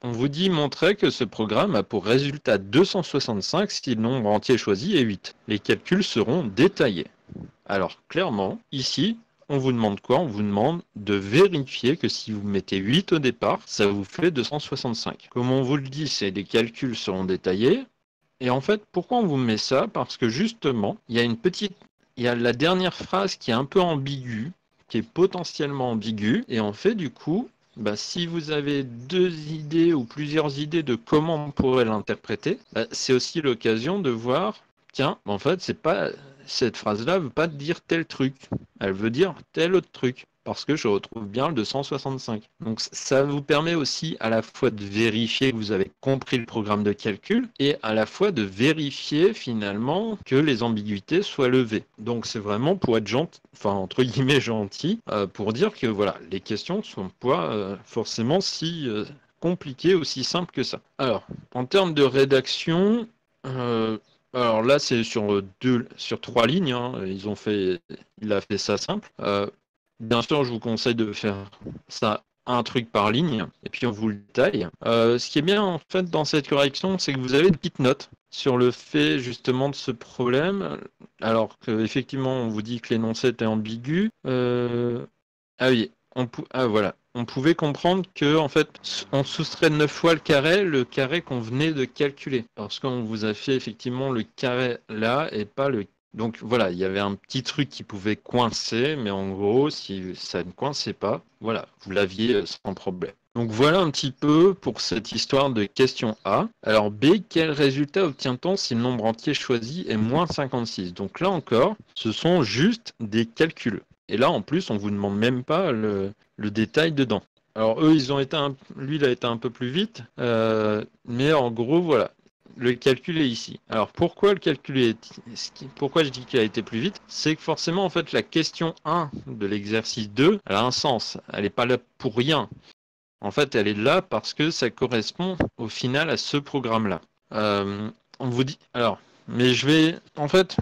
On vous dit montrer que ce programme a pour résultat 265 si le nombre entier choisi est 8. Les calculs seront détaillés. Alors, clairement, ici, on vous demande quoi? On vous demande de vérifier que si vous mettez 8 au départ, ça vous fait 265. Comme on vous le dit, les calculs seront détaillés. Et en fait, pourquoi on vous met ça? Parce que justement, il y a la dernière phrase qui est un peu ambiguë, qui est potentiellement ambiguë. Et en fait, du coup, si vous avez deux idées ou plusieurs idées de comment on pourrait l'interpréter, c'est aussi l'occasion de voir, tiens, en fait, cette phrase-là ne veut pas dire tel truc, elle veut dire tel autre truc, parce que je retrouve bien le 265. Donc ça vous permet aussi à la fois de vérifier que vous avez compris le programme de calcul et à la fois de vérifier finalement que les ambiguïtés soient levées. Donc c'est vraiment pour être gentil, enfin entre guillemets gentil, pour dire que voilà, les questions ne sont pas forcément si compliquées ou si simples que ça. Alors, en termes de rédaction, alors là, c'est sur 3 lignes. Hein. Il a fait ça simple. Bien sûr, je vous conseille de faire ça un truc par ligne, et puis on vous le détaille. Ce qui est bien en fait dans cette correction, c'est que vous avez des petites notes sur le fait justement de ce problème. Alors qu'effectivement, on vous dit que l'énoncé était ambigu. Ah oui, voilà. On pouvait comprendre que en fait, on soustrait 9 fois le carré qu'on venait de calculer. Parce qu'on vous a fait effectivement le carré là et pas le. Donc voilà, il y avait un petit truc qui pouvait coincer, mais en gros, si ça ne coinçait pas, voilà, vous l'aviez sans problème. Donc voilà un petit peu pour cette histoire de question A. Alors B, quel résultat obtient-on si le nombre entier choisi est moins 56? Donc là encore, ce sont juste des calculs. Et là, en plus, on vous demande même pas le détail dedans. Alors eux, lui, il a été un peu plus vite, mais en gros, voilà. Le calcul est ici. Alors pourquoi pourquoi je dis qu'il a été plus vite? C'est que forcément, en fait, la question 1 de l'exercice 2, elle a un sens. Elle n'est pas là pour rien. En fait, elle est là parce que ça correspond au final à ce programme-là. On vous dit... Alors, mais je vais... En fait...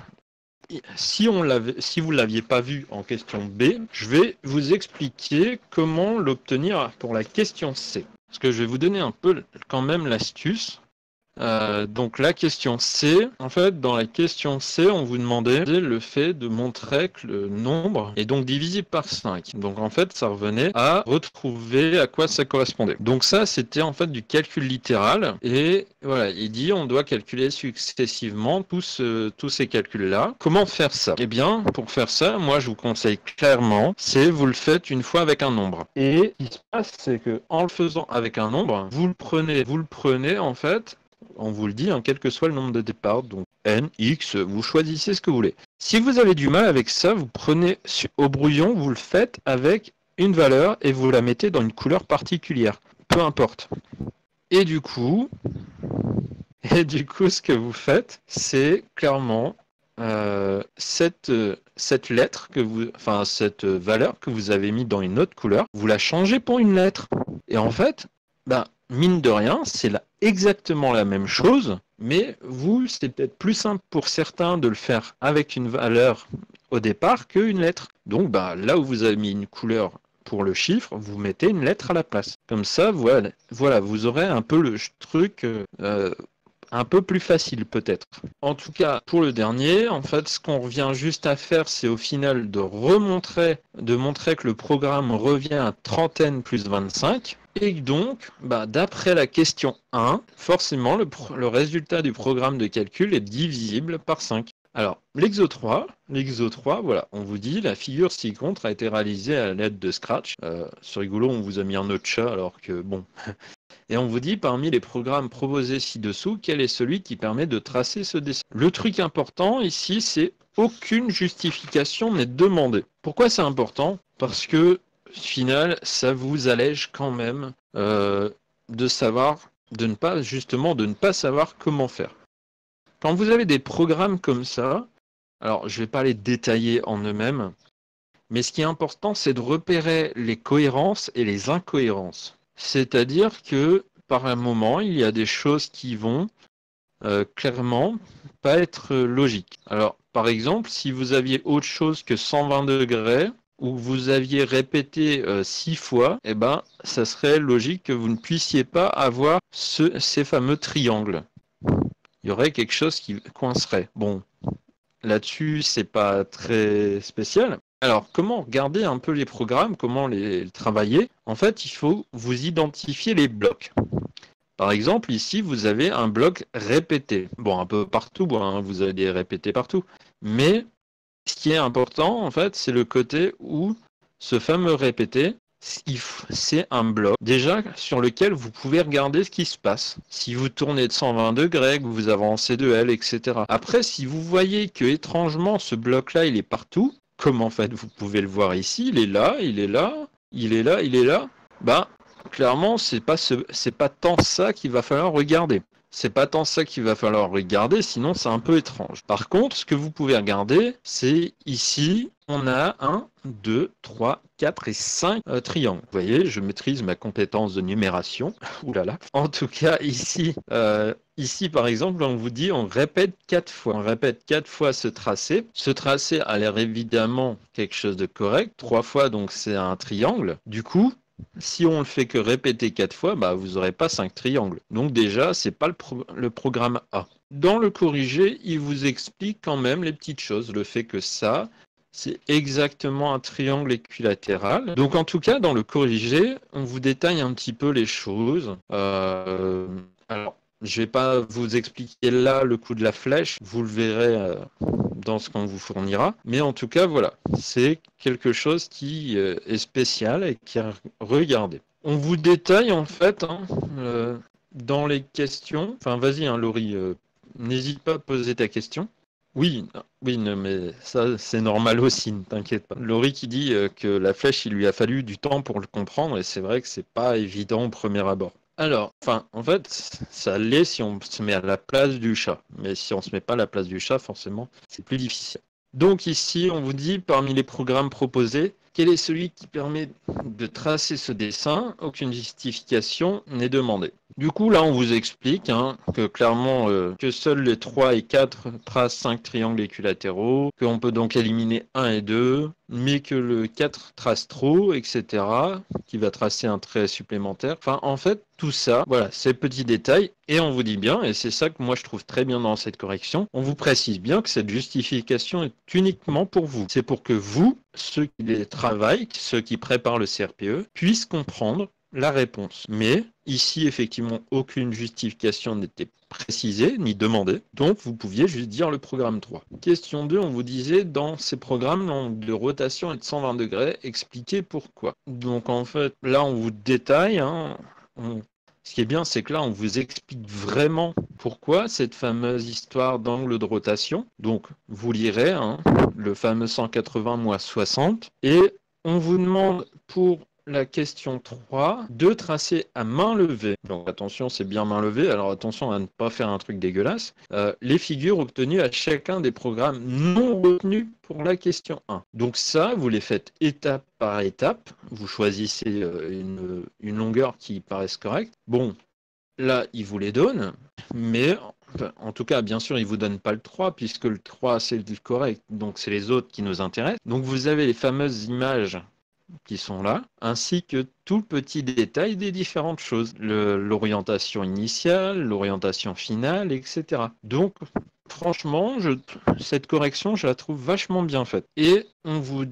Si vous ne l'aviez pas vu en question B, je vais vous expliquer comment l'obtenir pour la question C. Parce que je vais vous donner un peu quand même l'astuce. Donc la question C, en fait dans la question C on vous demandait le fait de montrer que le nombre est donc divisible par 5. Donc en fait ça revenait à retrouver à quoi ça correspondait. Donc ça c'était en fait du calcul littéral et voilà, il dit on doit calculer successivement tous ces calculs là. Comment faire ça? Eh bien pour faire ça, moi je vous conseille clairement, c'est vous le faites une fois avec un nombre. Et ce qui se passe c'est que en le faisant avec un nombre, vous le prenez en fait. On vous le dit, quel que soit le nombre de départ, donc n, x, vous choisissez ce que vous voulez. Si vous avez du mal avec ça, vous prenez au brouillon, vous le faites avec une valeur et vous la mettez dans une couleur particulière, peu importe. Et du coup, Et du coup, ce que vous faites, c'est clairement cette lettre cette valeur que vous avez mis dans une autre couleur, vous la changez pour une lettre. Et en fait, mine de rien, c'est exactement la même chose, mais vous, c'est peut-être plus simple pour certains de le faire avec une valeur au départ qu'une lettre. Donc, là où vous avez mis une couleur pour le chiffre, vous mettez une lettre à la place. Comme ça, voilà, vous aurez un peu le truc un peu plus facile peut-être. En tout cas, pour le dernier, en fait, ce qu'on revient juste à faire, c'est au final de montrer que le programme revient à trentaine plus 25. Et donc, d'après la question 1, forcément, le résultat du programme de calcul est divisible par 5. Alors, l'exo 3, voilà, on vous dit, la figure ci-contre a été réalisée à l'aide de Scratch. C'est rigolo, on vous a mis un autre chat, alors que, bon... Et on vous dit, parmi les programmes proposés ci-dessous, quel est celui qui permet de tracer ce dessin? Le truc important ici, c'est aucune justification n'est demandée. Pourquoi c'est important? Parce que, au final, ça vous allège quand même de ne pas savoir comment faire. Quand vous avez des programmes comme ça, alors je ne vais pas les détailler en eux-mêmes, mais ce qui est important, c'est de repérer les cohérences et les incohérences. C'est-à-dire que par un moment, il y a des choses qui vont clairement pas être logiques. Alors, par exemple, si vous aviez autre chose que 120 degrés, ou que vous aviez répété 6 fois, ça serait logique que vous ne puissiez pas avoir ces fameux triangles. Il y aurait quelque chose qui coincerait. Bon, là-dessus, c'est pas très spécial. Alors, comment regarder un peu les programmes, comment les travailler? En fait, il faut vous identifier les blocs. Par exemple, ici, vous avez un bloc répété. Bon, un peu partout, vous avez des répétés partout. Mais ce qui est important, en fait, c'est le côté où ce fameux répété, c'est un bloc déjà sur lequel vous pouvez regarder ce qui se passe. Si vous tournez de 120 degrés, que vous avancez de L, etc. Après, si vous voyez que étrangement, ce bloc-là, il est partout, comme en fait, vous pouvez le voir ici, il est là, il est là, il est là, il est là, clairement, c'est pas tant ça qu'il va falloir regarder. C'est pas tant ça qu'il va falloir regarder, sinon c'est un peu étrange. Par contre, ce que vous pouvez regarder, c'est ici, on a 1, 2, 3, 4 et 5 triangles. Vous voyez, je maîtrise ma compétence de numération. Ouh là là. En tout cas, ici, par exemple, on vous dit, on répète 4 fois. On répète 4 fois ce tracé. Ce tracé a l'air évidemment quelque chose de correct. 3 fois, donc c'est un triangle. Du coup, si on le fait que répéter 4 fois, vous n'aurez pas 5 triangles. Donc déjà, c'est pas le programme A. Dans le corrigé, il vous explique quand même les petites choses. Le fait que ça, c'est exactement un triangle équilatéral. Donc en tout cas, dans le corrigé, on vous détaille un petit peu les choses. Alors, je ne vais pas vous expliquer là le coup de la flèche. Vous le verrez dans ce qu'on vous fournira. Mais en tout cas, voilà, c'est quelque chose qui est spécial et qui a regardé. On vous détaille en fait dans les questions. Enfin, vas-y, Laurie, n'hésite pas à poser ta question. Oui, non, mais ça c'est normal aussi, ne t'inquiète pas. Laurie qui dit que la flèche, il lui a fallu du temps pour le comprendre, et c'est vrai que c'est pas évident au premier abord. Alors, en fait, ça l'est si on se met à la place du chat. Mais si on se met pas à la place du chat, forcément, c'est plus difficile. Donc ici, on vous dit, parmi les programmes proposés, quel est celui qui permet de tracer ce dessin? Aucune justification n'est demandée. Du coup, là, on vous explique que clairement, que seuls les 3 et 4 tracent 5 triangles équilatéraux, qu'on peut donc éliminer 1 et 2, mais que le 4 trace trop, etc., qui va tracer un trait supplémentaire. Enfin, en fait, tout ça, voilà, ces petits détails, et on vous dit bien, et c'est ça que moi je trouve très bien dans cette correction, on vous précise bien que cette justification est uniquement pour vous. C'est pour que vous, ceux qui les travaillent, ceux qui préparent le CRPE, puissent comprendre la réponse. Mais ici, effectivement, aucune justification n'était précisée ni demandée, donc vous pouviez juste dire le programme 3. Question 2, on vous disait, dans ces programmes de rotation et de 120 degrés, expliquez pourquoi. Donc en fait, là, on vous détaille, ce qui est bien, c'est que là, on vous explique vraiment pourquoi cette fameuse histoire d'angle de rotation. Donc, vous lirez le fameux 180 moins 60. Et on vous demande pour la question 3, de tracer à main levée, donc attention, c'est bien main levée, alors attention à ne pas faire un truc dégueulasse, les figures obtenues à chacun des programmes non retenus pour la question 1. Donc ça, vous les faites étape par étape, vous choisissez une longueur qui paraisse correcte. Bon, là, il vous les donne, mais en tout cas, bien sûr, il ne vous donne pas le 3, puisque le 3, c'est le correct, donc c'est les autres qui nous intéressent. Donc vous avez les fameuses images qui sont là, ainsi que tout le petit détail des différentes choses, l'orientation initiale, l'orientation finale, etc. Donc, franchement, cette correction, je la trouve vachement bien faite. Et on vous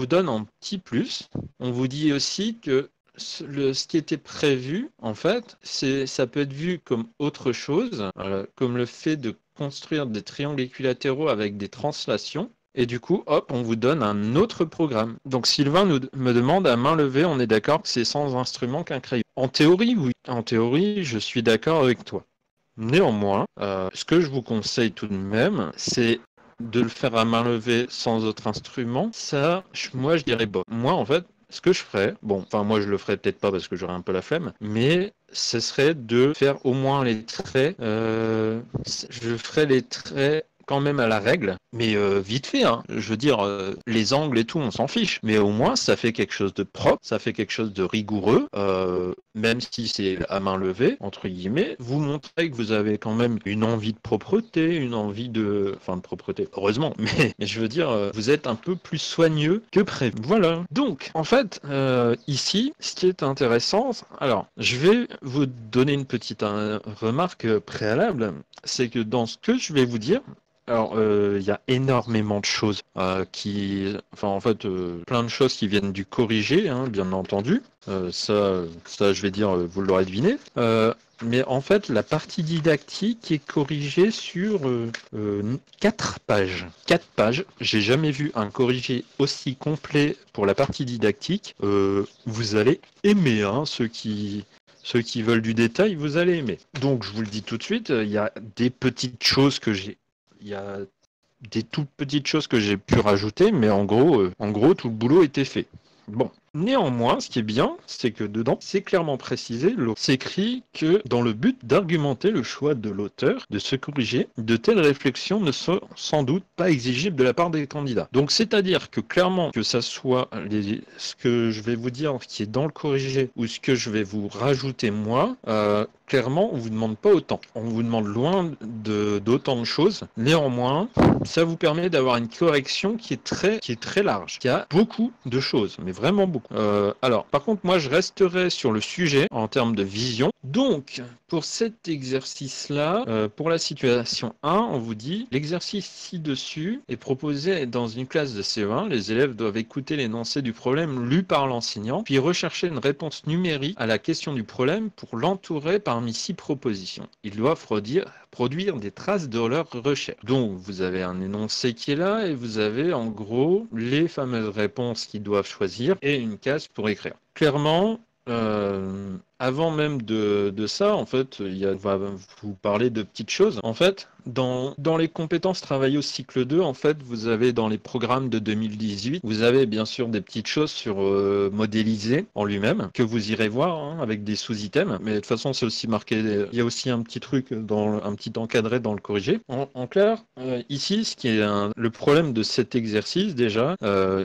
donne un petit plus, on vous dit aussi que ce qui était prévu, en fait, ça peut être vu comme autre chose, comme le fait de construire des triangles équilatéraux avec des translations. Et du coup, hop, on vous donne un autre programme. Donc Sylvain me demande à main levée, on est d'accord que c'est sans instrument qu'un crayon. En théorie, oui. En théorie, je suis d'accord avec toi. Néanmoins, ce que je vous conseille tout de même, c'est de le faire à main levée sans autre instrument. Ça, moi, je dirais bon. Moi, en fait, ce que je ferais, moi je le ferais peut-être pas parce que j'aurais un peu la flemme, mais ce serait de faire au moins les traits. Je ferais les traits quand même à la règle, mais vite fait, hein. Je veux dire, les angles et tout, on s'en fiche, mais au moins ça fait quelque chose de propre, ça fait quelque chose de rigoureux, même si c'est à main levée, entre guillemets, vous montrez que vous avez quand même une envie de propreté, une envie de propreté, heureusement, mais je veux dire, vous êtes un peu plus soigneux que prévu. Voilà. Donc, en fait, ici, ce qui est intéressant, alors, je vais vous donner une petite remarque préalable, c'est que dans ce que je vais vous dire, alors, il y a énormément de choses plein de choses qui viennent du corrigé, hein, bien entendu. Ça, je vais dire, vous l'aurez deviné. Mais en fait, la partie didactique est corrigée sur 4 pages. 4 pages. J'ai jamais vu un corrigé aussi complet pour la partie didactique. Vous allez aimer, hein, ceux qui veulent du détail, vous allez aimer. Donc, je vous le dis tout de suite, il y a des petites choses il y a des toutes petites choses que j'ai pu rajouter, mais en gros, tout le boulot était fait. Bon. Néanmoins, ce qui est bien, c'est que dedans, c'est clairement précisé, c'est écrit que dans le but d'argumenter le choix de l'auteur de se corriger, de telles réflexions ne sont sans doute pas exigibles de la part des candidats. Donc, c'est-à-dire que clairement, que ça soit ce que je vais vous dire qui est dans le corrigé ou ce que je vais vous rajouter moi, clairement, on vous demande pas autant. On vous demande loin d'autant de choses. Néanmoins, ça vous permet d'avoir une correction qui est très large, qui a beaucoup de choses, mais vraiment beaucoup. Alors, par contre, moi, je resterai sur le sujet en termes de vision. Donc, pour cet exercice-là, pour la situation 1, on vous dit l'exercice ci-dessus est proposé dans une classe de CE1. Les élèves doivent écouter l'énoncé du problème lu par l'enseignant, puis rechercher une réponse numérique à la question du problème pour l'entourer parmi 6 propositions. Ils doivent produire des traces de leur recherche. Donc, vous avez un énoncé qui est là et vous avez en gros les fameuses réponses qu'ils doivent choisir et une case pour écrire. Clairement, avant même de ça, en fait, on va vous parler de petites choses. En fait, dans les compétences travaillées au cycle 2, en fait, vous avez dans les programmes de 2018, vous avez bien sûr des petites choses sur modéliser en lui-même, que vous irez voir hein, avec des sous-items. Mais de toute façon, c'est aussi marqué, il y a aussi un petit truc, un petit encadré dans le corrigé. En clair, ici, ce qui est le problème de cet exercice déjà,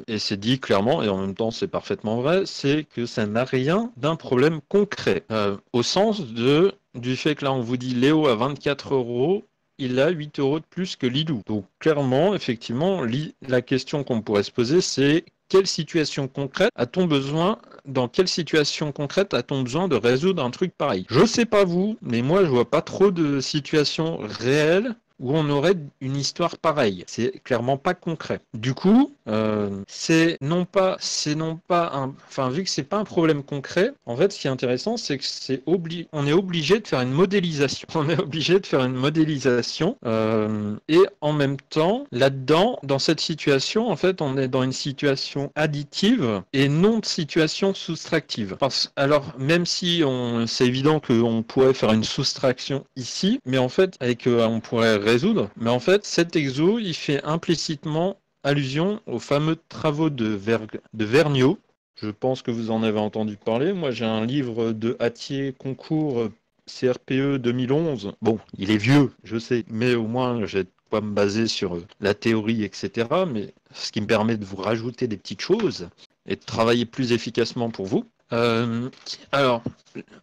et c'est dit clairement, et en même temps c'est parfaitement vrai, c'est que ça n'a rien d'un problème concret. Au sens du fait que là on vous dit Léo à 24 €, il a 8 € de plus que Lilou. Donc clairement, effectivement, la question qu'on pourrait se poser, c'est quelle situation concrète a-t-on besoin dans quelle situation concrète a-t-on besoin de résoudre un truc pareil? Je sais pas vous, mais moi je vois pas trop de situations réelles où on aurait une histoire pareille. C'est clairement pas concret. Du coup, c'est non pas vu que c'est pas un problème concret, en fait, ce qui est intéressant, c'est que on est obligé de faire une modélisation. On est obligé de faire une modélisation, et en même temps, là-dedans, dans cette situation, en fait, on est dans une situation additive et non de situation soustractive. Alors, même si c'est évident qu'on pourrait faire une soustraction ici, mais en fait, on pourrait résoudre, mais en fait, cet exo, il fait implicitement allusion aux fameux travaux de Vergniaud. Je pense que vous en avez entendu parler. Moi, j'ai un livre de Hatier concours CRPE 2011. Bon, il est vieux, je sais, mais au moins j'ai de quoi me baser sur la théorie, etc. Mais ce qui me permet de vous rajouter des petites choses et de travailler plus efficacement pour vous. Alors,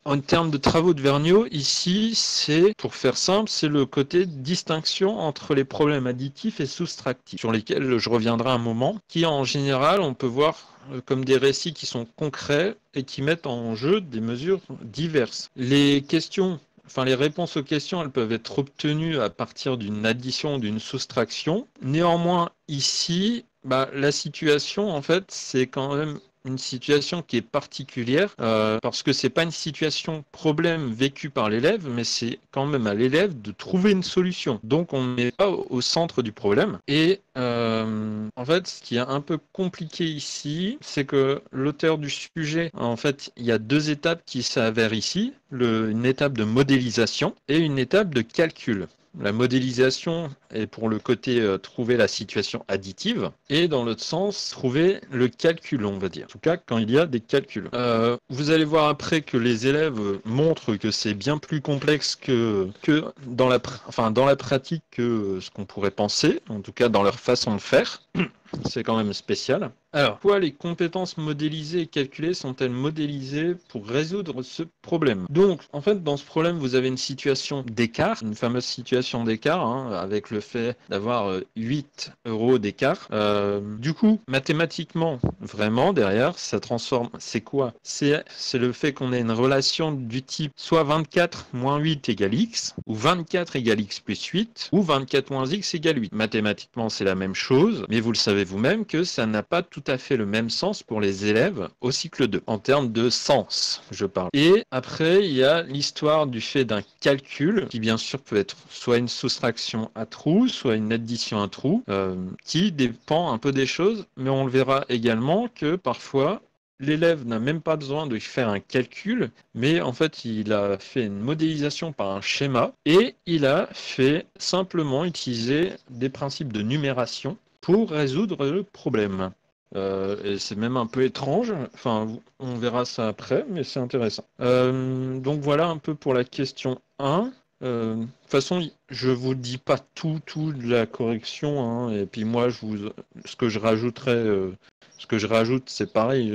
en termes de travaux de Vergniaud, ici, c'est, pour faire simple, c'est le côté distinction entre les problèmes additifs et soustractifs, sur lesquels je reviendrai un moment, qui en général, on peut voir comme des récits qui sont concrets et qui mettent en jeu des mesures diverses. Les questions, enfin les réponses aux questions, elles peuvent être obtenues à partir d'une addition ou d'une soustraction. Néanmoins, ici, la situation, en fait, c'est quand même une situation qui est particulière parce que c'est pas une situation problème vécue par l'élève, mais c'est quand même à l'élève de trouver une solution. Donc on n'est pas au centre du problème. Et en fait, ce qui est un peu compliqué ici, c'est que l'auteur du sujet, en fait, il y a deux étapes qui s'avèrent ici, une étape de modélisation et une étape de calcul. La modélisation est pour le côté trouver la situation additive et dans l'autre sens, trouver le calcul, on va dire. En tout cas, quand il y a des calculs. Vous allez voir après que les élèves montrent que c'est bien plus complexe que dans la pratique que ce qu'on pourrait penser, en tout cas dans leur façon de faire. C'est quand même spécial. Alors, pourquoi les compétences modélisées et calculées sont-elles modélisées pour résoudre ce problème? Donc, en fait, dans ce problème, vous avez une situation d'écart, une fameuse situation d'écart, avec le fait d'avoir 8 € d'écart. Du coup, mathématiquement, vraiment, derrière, ça transforme, c'est quoi? C'est le fait qu'on ait une relation du type soit 24 moins 8 égale x, ou 24 égale x plus 8, ou 24 moins x égale 8. Mathématiquement, c'est la même chose, mais vous le savez vous-même que ça n'a pas tout à fait le même sens pour les élèves au cycle 2, en termes de sens, je parle. Et après, il y a l'histoire du fait d'un calcul, qui bien sûr peut être soit une soustraction à trous, soit une addition à trous, qui dépend un peu des choses, mais on le verra également que parfois, l'élève n'a même pas besoin de faire un calcul, mais en fait, il a fait une modélisation par un schéma et il a fait simplement utiliser des principes de numération pour résoudre le problème. Et c'est même un peu étrange, enfin on verra ça après, mais c'est intéressant. Donc voilà un peu pour la question 1. De toute façon, je vous dis pas tout de la correction, et puis moi ce que je rajoute, c'est pareil,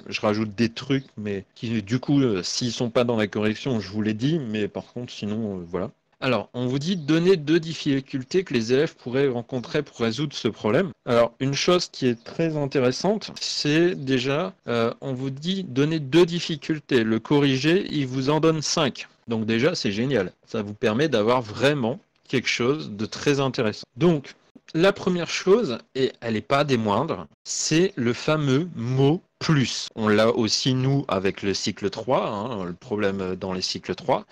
je rajoute des trucs, mais qui du coup, s'ils sont pas dans la correction, je vous l'ai dit, mais par contre, sinon, voilà. Alors, on vous dit donner 2 difficultés que les élèves pourraient rencontrer pour résoudre ce problème. Alors, une chose qui est très intéressante, c'est déjà, on vous dit donner 2 difficultés. Le corriger, il vous en donne 5. Donc déjà, c'est génial. Ça vous permet d'avoir vraiment quelque chose de très intéressant. Donc, la première chose, et elle n'est pas des moindres, c'est le fameux mot plus. On l'a aussi, nous, avec le cycle 3, le problème dans les cycles 3,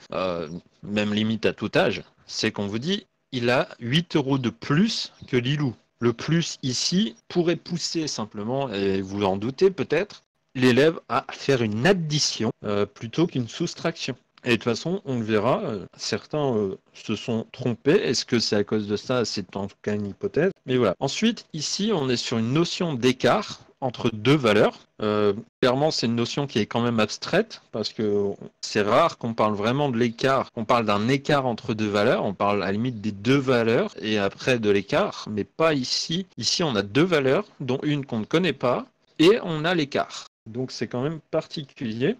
même limite à tout âge, c'est qu'on vous dit, il a 8 € de plus que Lilou. Le plus ici pourrait pousser simplement, et vous en doutez peut-être, l'élève à faire une addition plutôt qu'une soustraction. Et de toute façon, on le verra, certains se sont trompés. Est-ce que c'est à cause de ça? C'est en tout cas une hypothèse. Mais voilà. Ensuite, ici, on est sur une notion d'écart entre deux valeurs. Clairement, c'est une notion qui est quand même abstraite parce que c'est rare qu'on parle vraiment de l'écart, qu'on parle d'un écart entre deux valeurs. On parle à la limite des deux valeurs et après de l'écart, mais pas ici. Ici, on a deux valeurs, dont une qu'on ne connaît pas, et on a l'écart. Donc, c'est quand même particulier.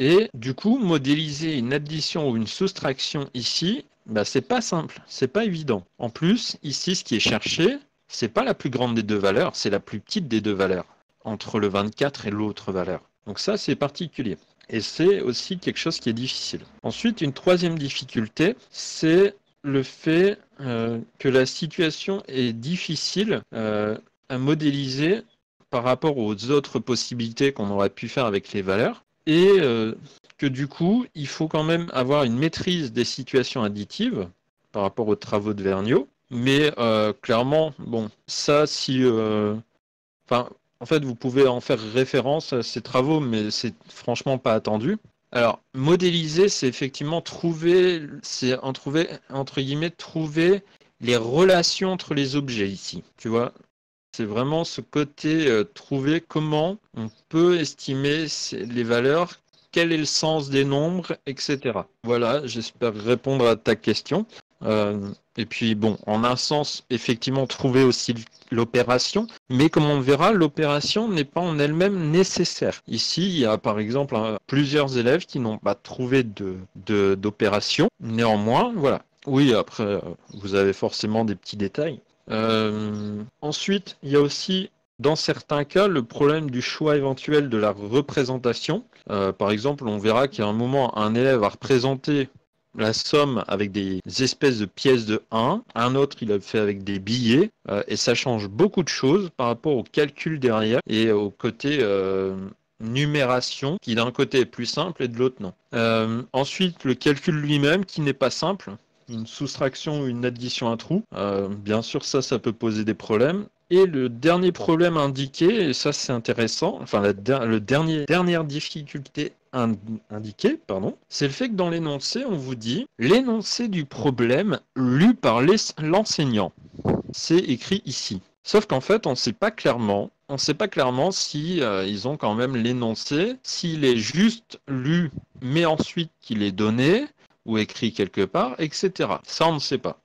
Et du coup, modéliser une addition ou une soustraction ici, c'est pas simple, c'est pas évident. En plus, ici, ce qui est cherché, c'est pas la plus grande des deux valeurs, c'est la plus petite des deux valeurs, entre le 24 et l'autre valeur. Donc ça, c'est particulier. Et c'est aussi quelque chose qui est difficile. Ensuite, une troisième difficulté, c'est le fait que la situation est difficile à modéliser par rapport aux autres possibilités qu'on aurait pu faire avec les valeurs. Et que du coup, il faut quand même avoir une maîtrise des situations additives par rapport aux travaux de Vergniaud. Mais clairement, bon, ça, en fait, vous pouvez en faire référence à ces travaux, mais c'est franchement pas attendu. Alors, modéliser, c'est effectivement trouver les relations entre les objets ici. Tu vois, C'est vraiment ce côté trouver comment on peut estimer les valeurs, quel est le sens des nombres, etc. Voilà, j'espère répondre à ta question. Et puis bon, en un sens, effectivement, trouver aussi l'opération, mais comme on verra, l'opération n'est pas en elle-même nécessaire. Ici, il y a par exemple plusieurs élèves qui n'ont pas trouvé d'opération. Néanmoins, voilà. Oui, après, vous avez forcément des petits détails. Ensuite, il y a aussi, dans certains cas, le problème du choix éventuel de la représentation. Par exemple, on verra qu'à un moment, un élève a représenté la somme avec des espèces de pièces de 1, un autre il a fait avec des billets, et ça change beaucoup de choses par rapport au calcul derrière et au côté numération, qui d'un côté est plus simple et de l'autre non. Ensuite, le calcul lui-même qui n'est pas simple, une soustraction ou une addition à trous, bien sûr ça peut poser des problèmes. Et le dernier problème indiqué, et ça c'est intéressant, enfin dernière difficulté indiquée, c'est le fait que dans l'énoncé, on vous dit l'énoncé du problème lu par l'enseignant. C'est écrit ici. Sauf qu'en fait, on ne sait pas clairement si ils ont quand même l'énoncé, s'il est juste lu, mais ensuite qu'il est donné, ou écrit quelque part, etc. Ça, on ne sait pas.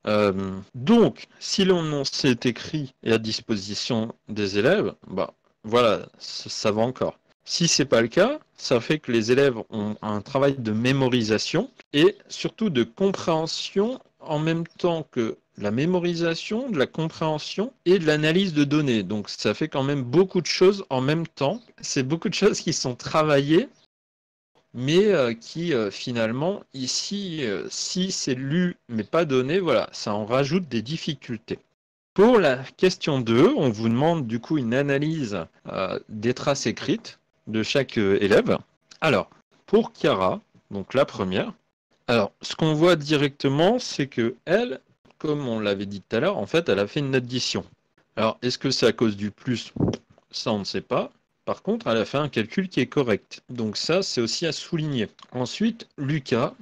Donc, si l'énoncé est écrit et à disposition des élèves, bah voilà, ça va encore. Si c'est pas le cas, ça fait que les élèves ont un travail de mémorisation et surtout de compréhension en même temps que la mémorisation, de la compréhension et de l'analyse de données. Donc ça fait quand même beaucoup de choses en même temps. C'est beaucoup de choses qui sont travaillées, mais qui finalement, ici, si c'est lu mais pas donné, voilà, ça en rajoute des difficultés. Pour la question 2, on vous demande du coup une analyse des traces écrites de chaque élève. Alors, pour Chiara, donc la première, alors ce qu'on voit directement, c'est que elle, comme on l'avait dit tout à l'heure, en fait, elle a fait une addition. Alors, est-ce que c'est à cause du plus? Ça, on ne sait pas. Par contre, elle a fait un calcul qui est correct. Donc ça, c'est aussi à souligner. Ensuite, Lucas.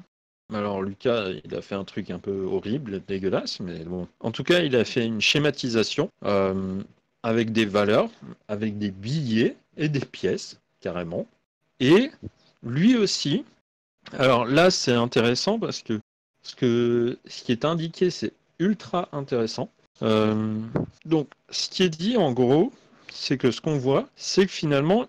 Alors Lucas, il a fait un truc un peu horrible, dégueulasse, mais bon. En tout cas, il a fait une schématisation avec des valeurs, avec des billets et des pièces, carrément. Et lui aussi, alors là, c'est intéressant parce que ce qui est indiqué, c'est ultra intéressant. Donc, ce qui est dit, en gros, c'est que ce qu'on voit, c'est que finalement,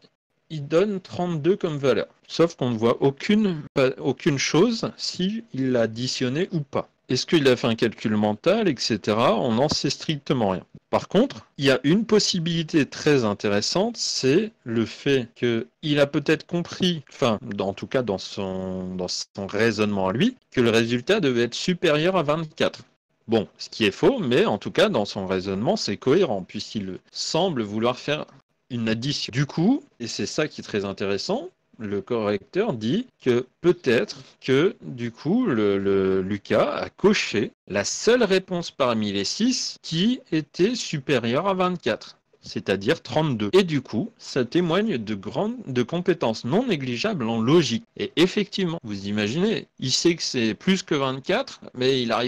il donne 32 comme valeur. Sauf qu'on ne voit aucune chose s'il l'a additionné ou pas. Est-ce qu'il a fait un calcul mental, etc. On n'en sait strictement rien. Par contre, il y a une possibilité très intéressante, c'est le fait qu'il a peut-être compris, enfin, en tout cas dans son raisonnement à lui, que le résultat devait être supérieur à 24. Bon, ce qui est faux, mais en tout cas, dans son raisonnement, c'est cohérent, puisqu'il semble vouloir faire une addition. Du coup, et c'est ça qui est très intéressant, le correcteur dit que peut-être que, du coup, Lucas a coché la seule réponse parmi les 6 qui était supérieure à 24. C'est-à-dire 32. Et du coup, ça témoigne de compétences non négligeables en logique. Et effectivement, vous imaginez, il sait que c'est plus que 24, mais il a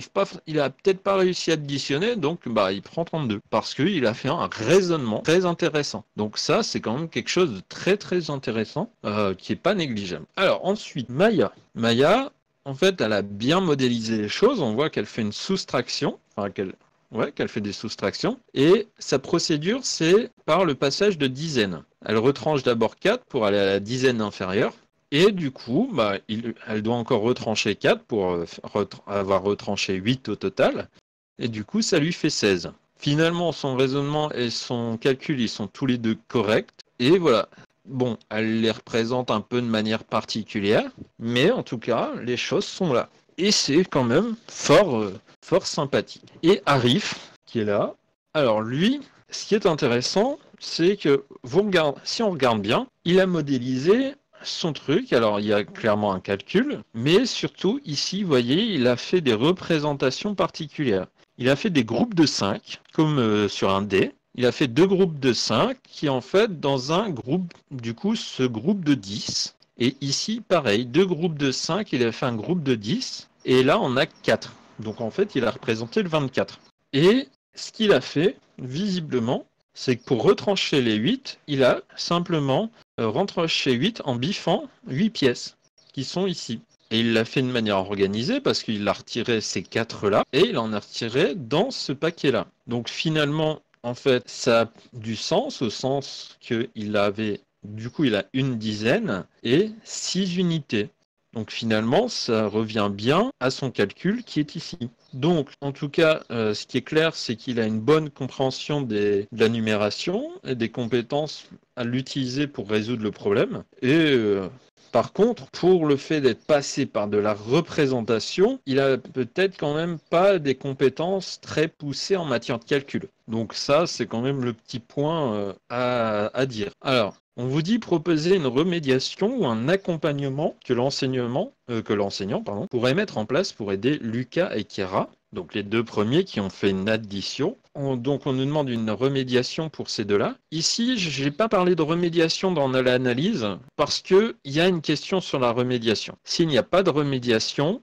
peut-être pas réussi à additionner, donc il prend 32. Parce qu'il a fait un raisonnement très intéressant. Donc ça, c'est quand même quelque chose de très très intéressant, qui est pas négligeable. Alors ensuite, Maya. Maya, en fait, elle a bien modélisé les choses. On voit qu'elle fait une soustraction, qu'elle fait des soustractions. Et sa procédure, c'est par le passage de dizaines. Elle retranche d'abord 4 pour aller à la dizaine inférieure. Et du coup, elle doit encore retrancher 4 pour avoir retranché 8 au total. Et du coup, ça lui fait 16. Finalement, son raisonnement et son calcul, ils sont tous les deux corrects. Et voilà. Bon, elle les représente un peu de manière particulière. Mais en tout cas, les choses sont là. Et c'est quand même fort sympathique. Et Arif, qui est là, alors lui, ce qui est intéressant, c'est que si on regarde bien, il a modélisé son truc. Alors il y a clairement un calcul, mais surtout ici, vous voyez, il a fait des représentations particulières. Il a fait des groupes de 5, comme sur un dé. Il a fait 2 groupes de 5 qui en fait dans un groupe, du coup ce groupe de 10. Et ici pareil, 2 groupes de 5, il a fait un groupe de 10. Et là on a 4. Donc en fait il a représenté le 24. Et ce qu'il a fait, visiblement, c'est que pour retrancher les 8, il a simplement retranché 8 en biffant 8 pièces qui sont ici. Et il l'a fait de manière organisée parce qu'il a retiré ces 4-là et il en a retiré dans ce paquet-là. Donc finalement, en fait, ça a du sens au sens qu'il avait, du coup, il a une dizaine et 6 unités. Donc finalement, ça revient bien à son calcul qui est ici. Donc, en tout cas, ce qui est clair, c'est qu'il a une bonne compréhension de la numération et des compétences à l'utiliser pour résoudre le problème. Et par contre, pour le fait d'être passé par de la représentation, il a peut-être quand même pas des compétences très poussées en matière de calcul. Donc ça, c'est quand même le petit point à dire. Alors, on vous dit proposer une remédiation ou un accompagnement que l'enseignant pourrait mettre en place pour aider Lucas et Kira, donc les deux premiers qui ont fait une addition. Donc on nous demande une remédiation pour ces deux-là. Ici, je n'ai pas parlé de remédiation dans l'analyse parce qu'il y a une question sur la remédiation. S'il n'y a pas de remédiation,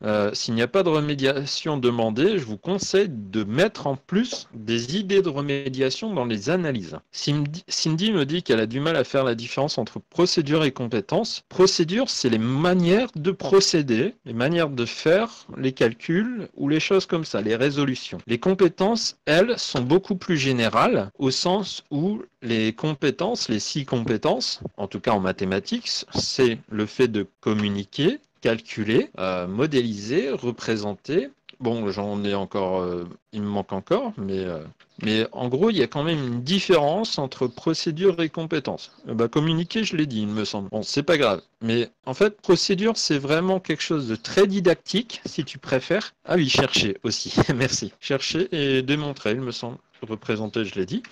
demandée, je vous conseille de mettre en plus des idées de remédiation dans les analyses. Cindy me dit qu'elle a du mal à faire la différence entre procédure et compétence. Procédure, c'est les manières de procéder, les manières de faire les calculs ou les choses comme ça, les résolutions. Les compétences, elles, sont beaucoup plus générales au sens où les compétences, les 6 compétences, en tout cas en mathématiques, c'est le fait de communiquer, calculer, modéliser, représenter. Bon, j'en ai encore, il me manque encore, mais en gros, il y a quand même une différence entre procédure et compétence. Communiquer, je l'ai dit, il me semble. Bon, c'est pas grave. Mais en fait, procédure, c'est vraiment quelque chose de très didactique, si tu préfères. Ah oui, chercher aussi, merci. Chercher et démontrer, il me semble. Représenter, je l'ai dit.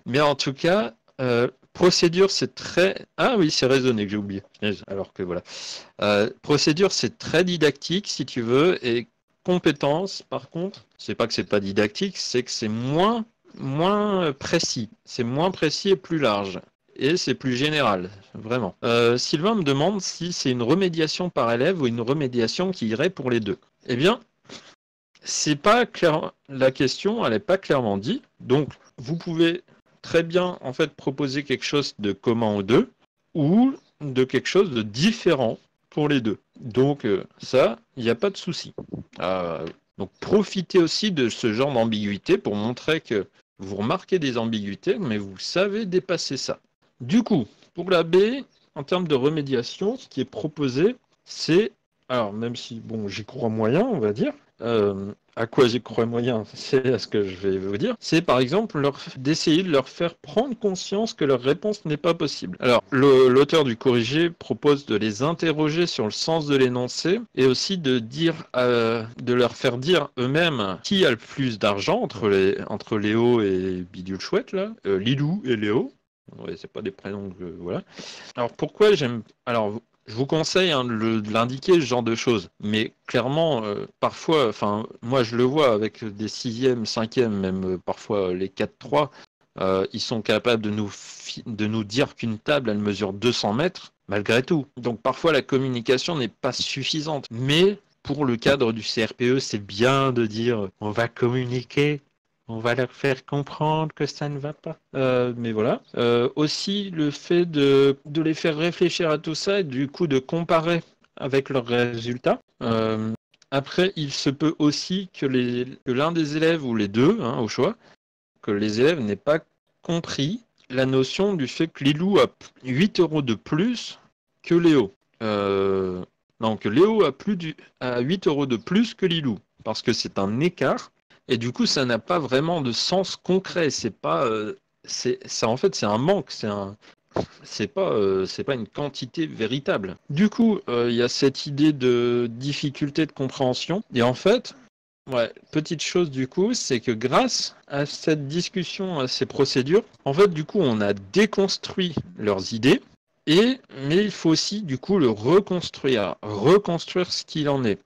Mais en tout cas, procédure, c'est très... Ah oui, c'est raisonné que j'ai oublié. Alors que voilà. Procédure, c'est très didactique, si tu veux, et compétence, par contre, c'est pas que c'est pas didactique, c'est que c'est moins précis. C'est moins précis et plus large. Et c'est plus général, vraiment. Sylvain me demande si c'est une remédiation par élève ou une remédiation qui irait pour les deux. Eh bien, c'est pas clair. La question, elle n'est pas clairement dit. Donc, vous pouvez très bien, en fait, proposer quelque chose de commun aux deux ou de quelque chose de différent pour les deux. Donc, ça, il n'y a pas de souci. Donc, profitez aussi de ce genre d'ambiguïté pour montrer que vous remarquez des ambiguïtés, mais vous savez dépasser ça. Du coup, pour la B, en termes de remédiation, ce qui est proposé, c'est, alors même si, bon, j'y crois moyen, on va dire, à quoi j'y crois moyen, c'est à ce que je vais vous dire, c'est par exemple d'essayer de leur faire prendre conscience que leur réponse n'est pas possible. Alors, l'auteur du corrigé propose de les interroger sur le sens de l'énoncé et aussi de leur faire dire eux-mêmes qui a le plus d'argent entre Léo et Bidule Chouette, là, Lilou et Léo. Ouais, c'est pas des prénoms que voilà. Alors pourquoi j'aime... Alors je vous conseille de l'indiquer, ce genre de choses. Mais clairement, parfois, moi je le vois avec des 6e, 5e, même parfois les 4-3, ils sont capables de nous dire qu'une table, elle mesure 200 mètres, malgré tout. Donc parfois la communication n'est pas suffisante. Mais pour le cadre du CRPE, c'est bien de dire on va communiquer. On va leur faire comprendre que ça ne va pas. Mais voilà. Aussi, le fait de les faire réfléchir à tout ça et du coup de comparer avec leurs résultats. Après, il se peut aussi que l'un des élèves ou les deux, au choix, que les élèves n'aient pas compris la notion du fait que Lilou a 8 € de plus que Léo. Non, que Léo a 8 € de plus que Lilou. Parce que c'est un écart. Et du coup, ça n'a pas vraiment de sens concret. C'est pas, en fait, c'est un manque. C'est pas une quantité véritable. Du coup, il y a cette idée de difficulté de compréhension. Et en fait, petite chose du coup, c'est que grâce à cette discussion, à ces procédures, en fait, du coup, on a déconstruit leurs idées. Mais il faut aussi, du coup, le reconstruire ce qu'il en est.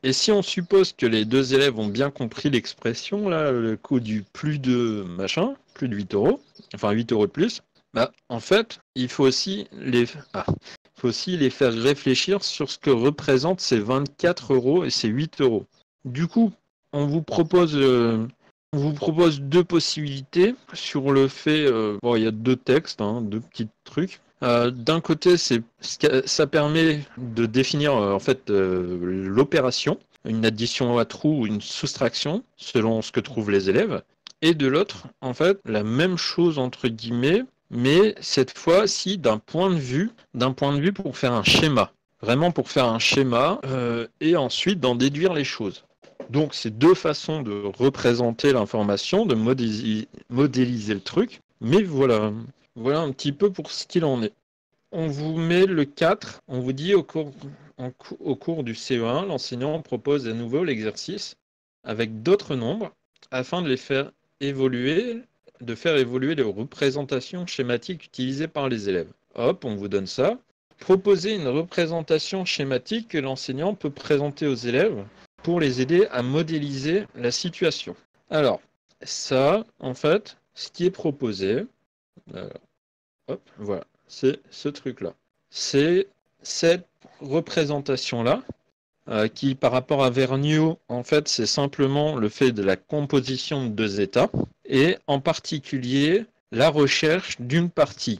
Et si on suppose que les deux élèves ont bien compris l'expression, là, le coût du plus de machin, plus de 8 €, enfin 8 € de plus, en fait, il faut aussi les faire réfléchir sur ce que représentent ces 24 € et ces 8 €. Du coup, on vous propose On vous propose deux possibilités sur le fait. Bon, il y a deux textes, hein, deux petits trucs. D'un côté, ça permet de définir en fait l'opération, une addition à trous ou une soustraction, selon ce que trouvent les élèves. Et de l'autre, en fait, la même chose entre guillemets, mais cette fois-ci d'un point de vue pour faire un schéma. Vraiment pour faire un schéma et ensuite d'en déduire les choses. Donc, c'est deux façons de représenter l'information, de modéliser le truc. Mais voilà un petit peu pour ce qu'il en est. On vous met le 4, on vous dit au cours du CE1, l'enseignant propose à nouveau l'exercice avec d'autres nombres afin de faire évoluer les représentations schématiques utilisées par les élèves. Hop, on vous donne ça. Proposez une représentation schématique que l'enseignant peut présenter aux élèves pour les aider à modéliser la situation. Alors, ça, en fait, ce qui est proposé, hop, voilà, c'est ce truc-là. C'est cette représentation-là, qui, par rapport à Vergniaud, en fait, c'est simplement le fait de la composition de deux états, et en particulier la recherche d'une partie.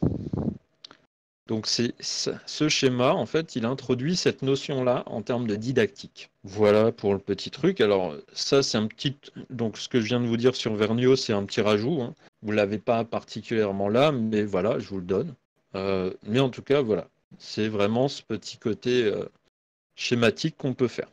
Donc ce schéma, en fait, il introduit cette notion-là en termes de didactique. Voilà pour le petit truc. Alors ça, c'est un petit... Donc ce que je viens de vous dire sur Vergniaud, c'est un petit rajout. Hein. Vous ne l'avez pas particulièrement là, mais voilà, je vous le donne. Mais en tout cas, voilà. C'est vraiment ce petit côté schématique qu'on peut faire.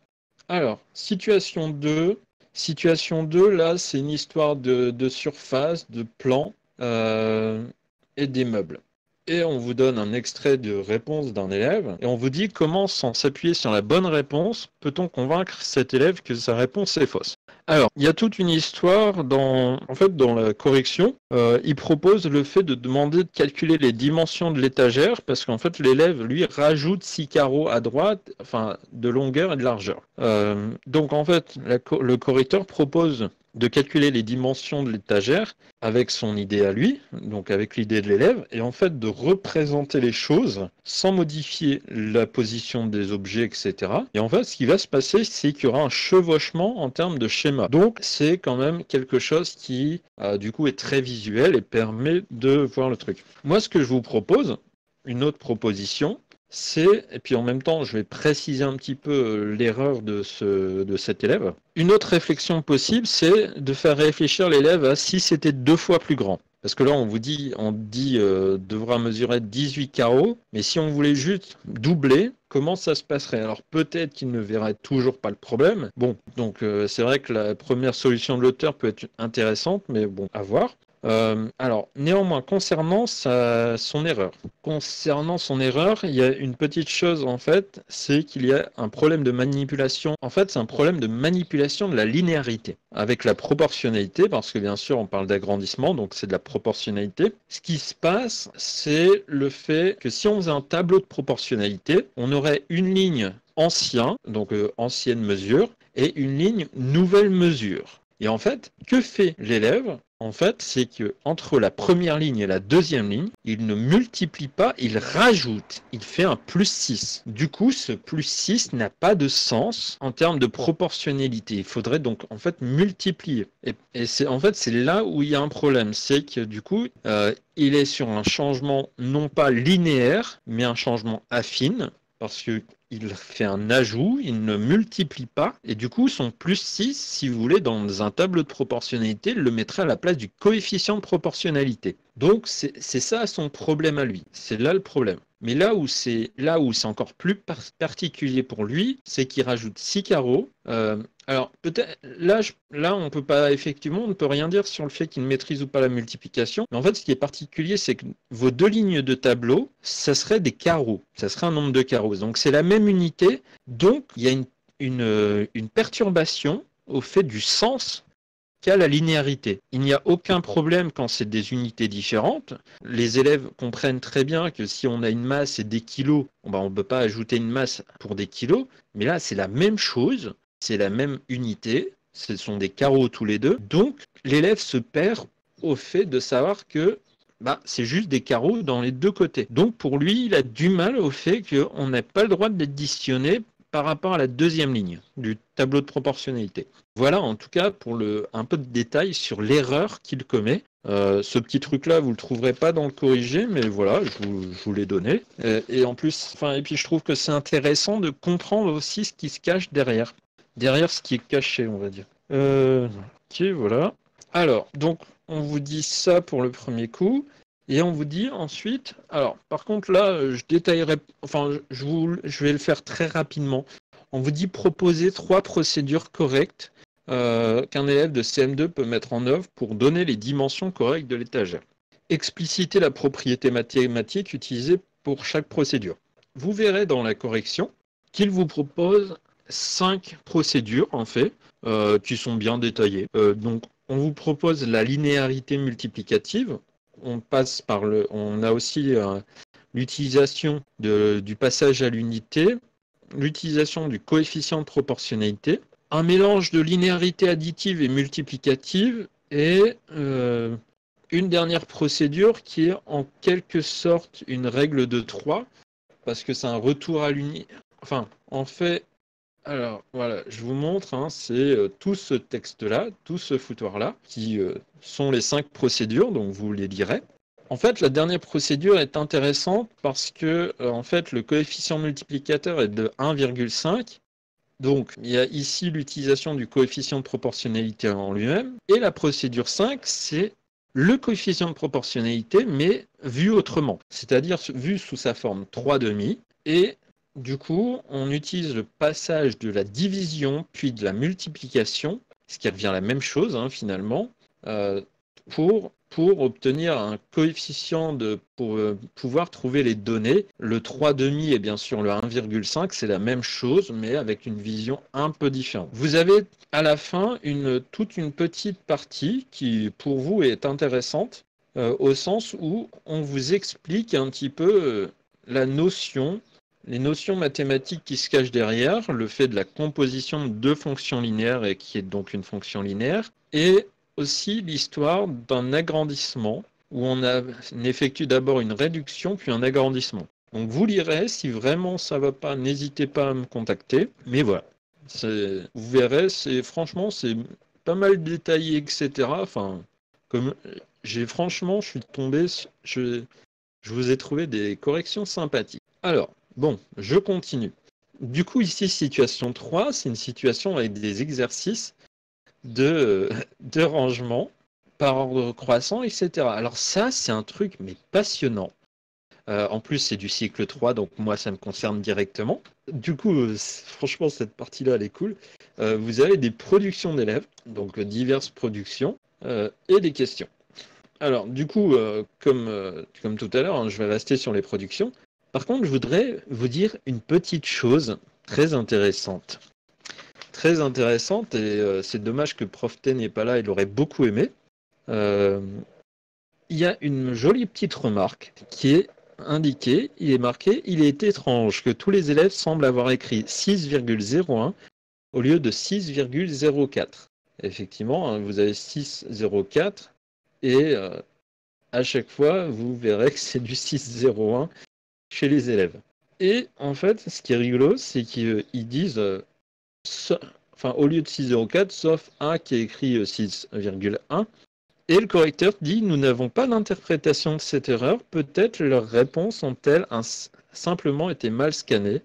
Alors, situation 2. Situation 2, là, c'est une histoire de surface, de plan et des meubles. Et on vous donne un extrait de réponse d'un élève, et on vous dit comment, sans s'appuyer sur la bonne réponse, peut-on convaincre cet élève que sa réponse est fausse. Alors, il y a toute une histoire dans la correction. Il propose le fait de demander de calculer les dimensions de l'étagère, parce qu'en fait, l'élève, lui, rajoute 6 carreaux à droite, enfin, de longueur et de largeur. Donc, en fait, le correcteur propose de calculer les dimensions de l'étagère avec son idée à lui, donc avec l'idée de l'élève, et en fait de représenter les choses sans modifier la position des objets, etc. Et en fait, ce qui va se passer, c'est qu'il y aura un chevauchement en termes de schéma. Donc, c'est quand même quelque chose qui, du coup, est très visuel et permet de voir le truc. Moi, ce que je vous propose, une autre proposition, et puis en même temps, je vais préciser un petit peu l'erreur de cet élève. Une autre réflexion possible, c'est de faire réfléchir l'élève à si c'était 2 fois plus grand. Parce que là, on dit devra mesurer 18 carreaux, mais si on voulait juste doubler, comment ça se passerait? Alors peut-être qu'il ne verrait toujours pas le problème. Bon, donc c'est vrai que la première solution de l'auteur peut être intéressante, mais bon, à voir. Alors, néanmoins, concernant son erreur, il y a une petite chose en fait, c'est qu'il y a un problème de manipulation. En fait, c'est un problème de manipulation de la linéarité avec la proportionnalité, parce que bien sûr, on parle d'agrandissement, donc c'est de la proportionnalité. Ce qui se passe, c'est le fait que si on faisait un tableau de proportionnalité, on aurait une ligne ancienne, donc ancienne mesure, et une ligne nouvelle mesure. Et en fait, que fait l'élève? En fait, c'est que entre la première ligne et la deuxième ligne, il ne multiplie pas, il rajoute. Il fait un plus 6. Du coup, ce plus 6 n'a pas de sens en termes de proportionnalité. Il faudrait donc en fait multiplier. Et c'est là où il y a un problème. C'est que du coup, il est sur un changement non pas linéaire, mais un changement affine. Parce qu'il fait un ajout, il ne multiplie pas, et du coup, son plus 6, si vous voulez, dans un tableau de proportionnalité, il le mettrait à la place du coefficient de proportionnalité. Donc, c'est ça son problème à lui. C'est là le problème. Mais là où c'est encore plus particulier pour lui, c'est qu'il rajoute 6 carreaux. Alors, peut-être, là, on ne peut rien dire sur le fait qu'il maîtrise ou pas la multiplication. Mais en fait, ce qui est particulier, c'est que vos deux lignes de tableau, ça serait des carreaux. Ça serait un nombre de carreaux. Donc, c'est la même unité. Donc, il y a une perturbation au fait du sens qu'a la linéarité. Il n'y a aucun problème quand c'est des unités différentes. Les élèves comprennent très bien que si on a une masse et des kilos, on ne peut pas ajouter une masse pour des kilos. Mais là, c'est la même chose. C'est la même unité, ce sont des carreaux tous les deux. Donc, l'élève se perd au fait de savoir que c'est juste des carreaux dans les deux côtés. Donc, pour lui, il a du mal au fait qu'on n'a pas le droit d'additionner par rapport à la deuxième ligne du tableau de proportionnalité. Voilà en tout cas pour un peu de détails sur l'erreur qu'il commet. Ce petit truc-là, vous ne le trouverez pas dans le corrigé, mais voilà, je vous l'ai donné. Et en plus, et puis je trouve que c'est intéressant de comprendre aussi ce qui se cache derrière ce qui est caché, on va dire. Ok, voilà. Alors, donc, on vous dit ça pour le premier coup. Et on vous dit ensuite, alors par contre là, je détaillerai, je vais le faire très rapidement. On vous dit proposer 3 procédures correctes qu'un élève de CM2 peut mettre en œuvre pour donner les dimensions correctes de l'étagère. Expliciter la propriété mathématique utilisée pour chaque procédure. Vous verrez dans la correction qu'il vous propose 5 procédures en fait, qui sont bien détaillées. Donc on vous propose la linéarité multiplicative. On a aussi l'utilisation du passage à l'unité, l'utilisation du coefficient de proportionnalité, un mélange de linéarité additive et multiplicative et une dernière procédure qui est en quelque sorte une règle de 3 parce que c'est un retour à l'unité. En fait, alors voilà, je vous montre, c'est tout ce texte-là, tout ce foutoir-là, qui sont les 5 procédures, donc vous les lirez. En fait, la dernière procédure est intéressante parce que en fait, le coefficient multiplicateur est de 1,5. Donc, il y a ici l'utilisation du coefficient de proportionnalité en lui-même. Et la procédure 5, c'est le coefficient de proportionnalité, mais vu autrement, c'est-à-dire vu sous sa forme 3/2. Et du coup, on utilise le passage de la division puis de la multiplication, ce qui revient à la même chose finalement, pour obtenir un coefficient pour pouvoir trouver les données. Le 3/2 et bien sûr le 1,5, c'est la même chose, mais avec une vision un peu différente. Vous avez à la fin toute une petite partie qui, pour vous, est intéressante, au sens où on vous explique un petit peu les notions mathématiques qui se cachent derrière, le fait de la composition de 2 fonctions linéaires et qui est donc une fonction linéaire, et aussi l'histoire d'un agrandissement où on effectue d'abord une réduction puis un agrandissement. Donc vous lirez, si vraiment ça ne va pas, n'hésitez pas à me contacter. Mais voilà, vous verrez, franchement, c'est pas mal détaillé, etc. Je suis tombé, je vous ai trouvé des corrections sympathiques. Alors, bon, je continue. Du coup, ici, situation 3, c'est une situation avec des exercices de rangement par ordre croissant, etc. Alors ça, c'est un truc mais passionnant. En plus, c'est du cycle 3, donc moi, ça me concerne directement. Du coup, franchement, cette partie-là, elle est cool. Vous avez des productions d'élèves, donc diverses productions, et des questions. Alors, du coup, comme tout à l'heure, je vais rester sur les productions. Par contre, je voudrais vous dire une petite chose très intéressante. Très intéressante, et c'est dommage que Prof T n'est pas là, il aurait beaucoup aimé. Il y a une jolie petite remarque qui est indiquée, il est marqué « Il est étrange que tous les élèves semblent avoir écrit 6,01 au lieu de 6,04 ». Effectivement, vous avez 6,04 et à chaque fois, vous verrez que c'est du 6,01 chez les élèves. Et en fait, ce qui est rigolo, c'est qu'ils disent... au lieu de 6,04, sauf un qui a écrit 6,1. Et le correcteur dit « Nous n'avons pas l'interprétation de cette erreur. Peut-être leurs réponses ont-elles simplement été mal scannées,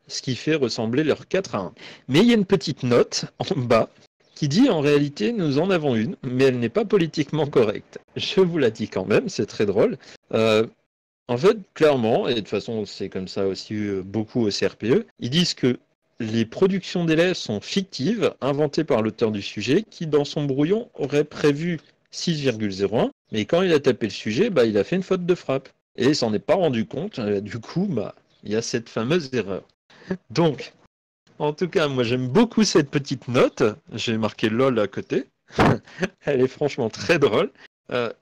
ce qui fait ressembler leur 4/1. » Mais il y a une petite note en bas qui dit « En réalité, nous en avons une, mais elle n'est pas politiquement correcte. » Je vous la dis quand même, c'est très drôle. En fait, clairement, et de toute façon, c'est comme ça aussi beaucoup au CRPE, ils disent que les productions d'élèves sont fictives, inventées par l'auteur du sujet, qui, dans son brouillon, aurait prévu 6,01, mais quand il a tapé le sujet, il a fait une faute de frappe. Et il s'en est pas rendu compte, du coup, il y a cette fameuse erreur. Donc, en tout cas, moi j'aime beaucoup cette petite note, j'ai marqué LOL à côté, elle est franchement très drôle,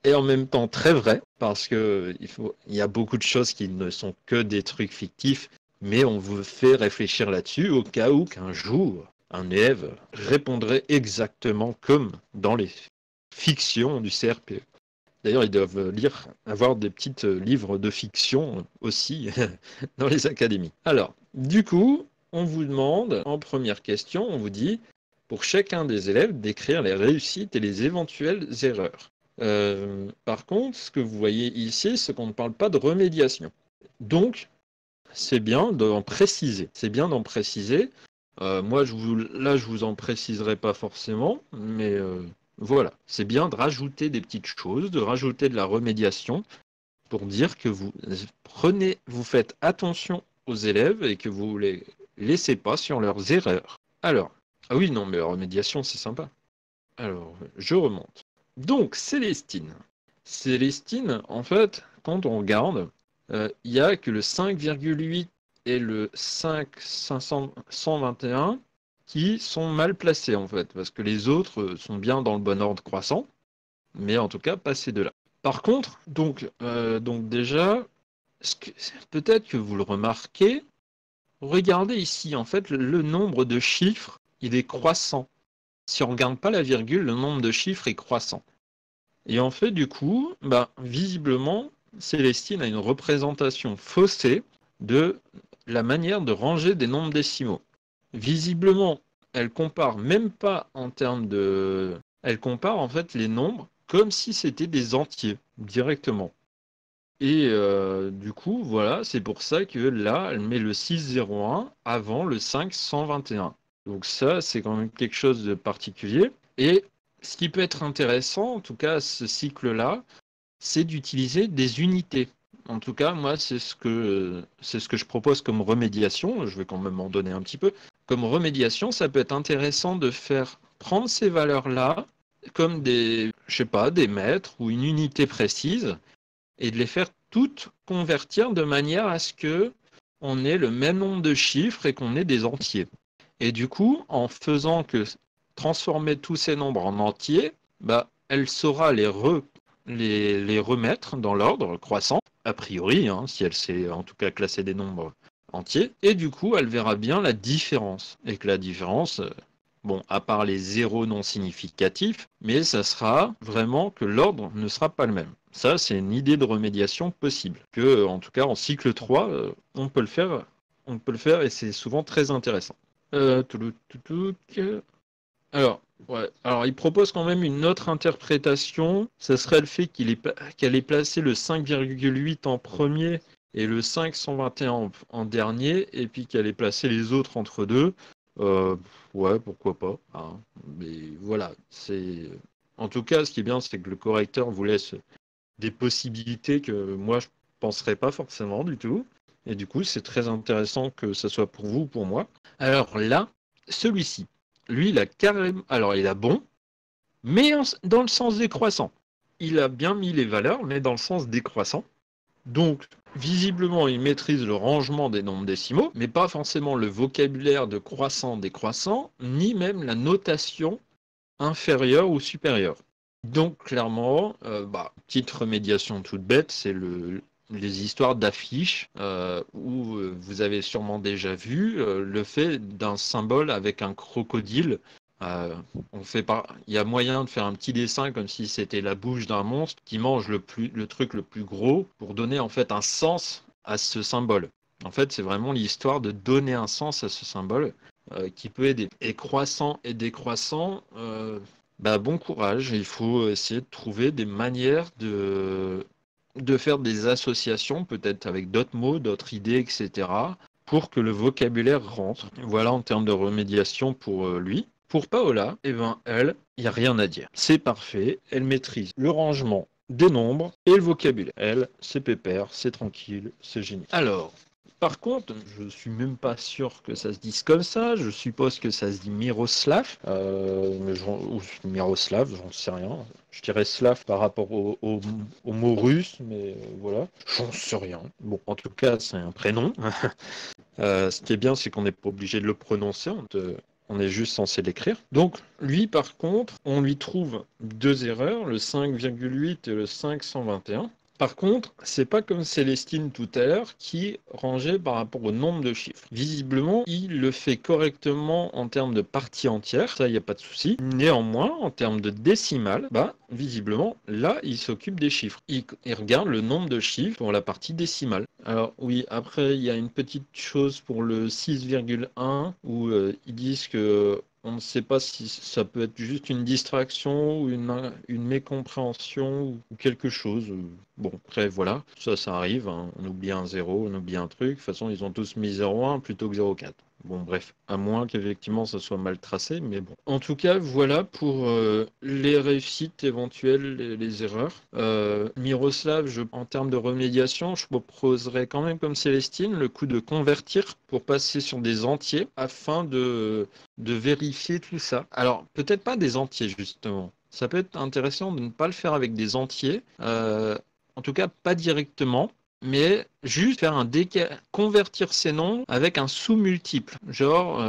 et en même temps très vraie, parce qu'il y a beaucoup de choses qui ne sont que des trucs fictifs, mais on vous fait réfléchir là-dessus au cas où qu'un jour, un élève répondrait exactement comme dans les fictions du CRPE. D'ailleurs, ils doivent avoir des petits livres de fiction aussi dans les académies. Alors, du coup, on vous demande, en première question, on vous dit, pour chacun des élèves, d'écrire les réussites et les éventuelles erreurs. Par contre, ce que vous voyez ici, c'est qu'on ne parle pas de remédiation. Donc, c'est bien d'en préciser. C'est bien d'en préciser. Moi, je vous en préciserai pas forcément, mais voilà. C'est bien de rajouter des petites choses, de rajouter de la remédiation pour dire que vous faites attention aux élèves et que vous les laissez pas sur leurs erreurs. Alors, ah oui, non, mais la remédiation, c'est sympa. Alors, je remonte. Donc, Célestine. Célestine, en fait, quand on regarde, il n'y a que le 5,8 et le 5,121 qui sont mal placés, en fait, parce que les autres sont bien dans le bon ordre croissant, mais en tout cas, pas ces deux-là. Par contre, donc déjà, peut-être que vous le remarquez, regardez ici, en fait, le nombre de chiffres, il est croissant. Si on ne regarde pas la virgule, le nombre de chiffres est croissant. Et en fait, du coup, visiblement, Célestine a une représentation faussée de la manière de ranger des nombres décimaux. Visiblement, elle compare même pas en termes de... Elle compare en fait les nombres comme si c'était des entiers, directement. Et du coup, voilà, c'est pour ça que là, elle met le 601 avant le 5121. Donc ça, c'est quand même quelque chose de particulier. Et ce qui peut être intéressant, en tout cas, ce cycle-là, c'est d'utiliser des unités. En tout cas, moi, c'est ce que je propose comme remédiation. Je vais quand même en donner un petit peu. Comme remédiation, ça peut être intéressant de faire prendre ces valeurs-là comme des mètres ou une unité précise et de les faire toutes convertir de manière à ce que on ait le même nombre de chiffres et qu'on ait des entiers. Et du coup, en faisant que transformer tous ces nombres en entiers, elle saura les remettre dans l'ordre croissant, a priori, si elle sait en tout cas classer des nombres entiers, et du coup, elle verra bien la différence. Et que la différence, à part les zéros non significatifs, mais ça sera vraiment que l'ordre ne sera pas le même. Ça, c'est une idée de remédiation possible. Que, en tout cas, en cycle 3, on peut le faire et c'est souvent très intéressant. Alors, ouais. Alors, il propose quand même une autre interprétation. Ça serait le fait qu'elle ait placé le 5,8 en premier et le 5,121 en dernier, et puis qu'elle ait placé les autres entre deux. Ouais, pourquoi pas. Hein. Mais voilà, c'est. En tout cas, ce qui est bien, c'est que le correcteur vous laisse des possibilités que moi je penserais pas forcément du tout. Et du coup, c'est très intéressant que ce soit pour vous ou pour moi. Alors là, celui-ci, lui, il a carrément. Alors, il a bon, mais dans le sens décroissant. Il a bien mis les valeurs, mais dans le sens décroissant. Donc, visiblement, il maîtrise le rangement des nombres décimaux, mais pas forcément le vocabulaire de croissant-décroissant, ni même la notation inférieure ou supérieure. Donc, clairement, petite remédiation toute bête, c'est les histoires d'affiches où vous avez sûrement déjà vu le fait d'un symbole avec un crocodile. Il y a moyen de faire un petit dessin comme si c'était la bouche d'un monstre qui mange le truc le plus gros pour donner en fait un sens à ce symbole. En fait, c'est vraiment l'histoire de donner un sens à ce symbole qui peut aider. Et croissant et décroissant, bon courage. Il faut essayer de trouver des manières de faire des associations, peut-être avec d'autres mots, d'autres idées, etc., pour que le vocabulaire rentre. Voilà en termes de remédiation pour lui. Pour Paola, elle, il n'y a rien à dire. C'est parfait, elle maîtrise le rangement des nombres et le vocabulaire. Elle, c'est pépère, c'est tranquille, c'est génial. Alors, par contre, je suis même pas sûr que ça se dise comme ça. Je suppose que ça se dit Miroslav, ou Miroslav, j'en sais rien. Je dirais Slav par rapport au mot russe, mais voilà, j'en sais rien. Bon, en tout cas, c'est un prénom. Ce qui est bien, c'est qu'on n'est pas obligé de le prononcer. On est juste censé l'écrire. Donc, lui, par contre, on lui trouve deux erreurs, le 5,8 et le 5,121. Par contre, c'est pas comme Célestine tout à l'heure qui rangeait par rapport au nombre de chiffres. Visiblement, il le fait correctement en termes de parties entières, ça il n'y a pas de souci. Néanmoins, en termes de décimales, visiblement, là, il s'occupe des chiffres. Il regarde le nombre de chiffres pour la partie décimale. Alors oui, après, il y a une petite chose pour le 6,1 où ils disent que on ne sait pas si ça peut être juste une distraction ou une mécompréhension ou quelque chose. Bon, après, voilà, ça arrive, hein. On oublie un 0, on oublie un truc. De toute façon, ils ont tous mis 0,1 plutôt que 0,4. Bon, bref, à moins qu'effectivement ça soit mal tracé, mais bon. En tout cas, voilà pour les réussites éventuelles, les erreurs. Miroslav, en termes de remédiation, je proposerais quand même comme Célestine le coup de convertir pour passer sur des entiers afin de vérifier tout ça. Alors, peut-être pas des entiers, justement. Ça peut être intéressant de ne pas le faire avec des entiers. En tout cas, pas directement, mais juste faire convertir ces nombres avec un sous-multiple, genre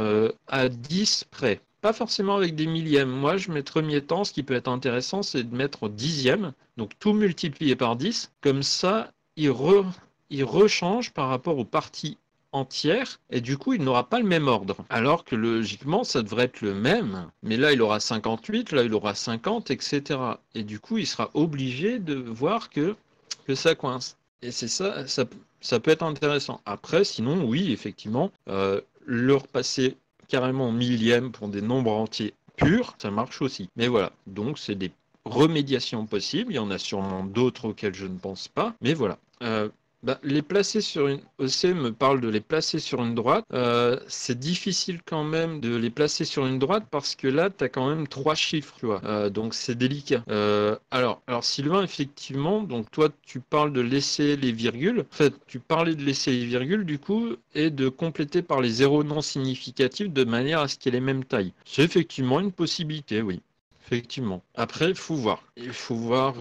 à 10 près. Pas forcément avec des millièmes. Moi, je mets premier temps, ce qui peut être intéressant, c'est de mettre dixième, donc tout multiplié par 10. Comme ça, il rechange par rapport aux parties entières, et du coup, il n'aura pas le même ordre. Alors que logiquement, ça devrait être le même, mais là, il aura 58, là, il aura 50, etc. Et du coup, il sera obligé de voir que ça coince. Et c'est ça peut être intéressant. Après, sinon, oui, effectivement, le repasser carrément en millième pour des nombres entiers purs, ça marche aussi. Mais voilà, donc c'est des remédiations possibles. Il y en a sûrement d'autres auxquelles je ne pense pas. Mais voilà. Les placer sur une... OC me parle de les placer sur une droite. C'est difficile quand même de les placer sur une droite parce que là, tu as quand même 3 chiffres, tu vois. Donc c'est délicat. Alors Sylvain, effectivement, donc toi, tu parles de laisser les virgules. En fait, tu parlais de laisser les virgules, du coup, et de compléter par les zéros non significatifs de manière à ce qu'il y ait les mêmes tailles. C'est effectivement une possibilité, oui. Effectivement. Après, il faut voir. Il faut voir.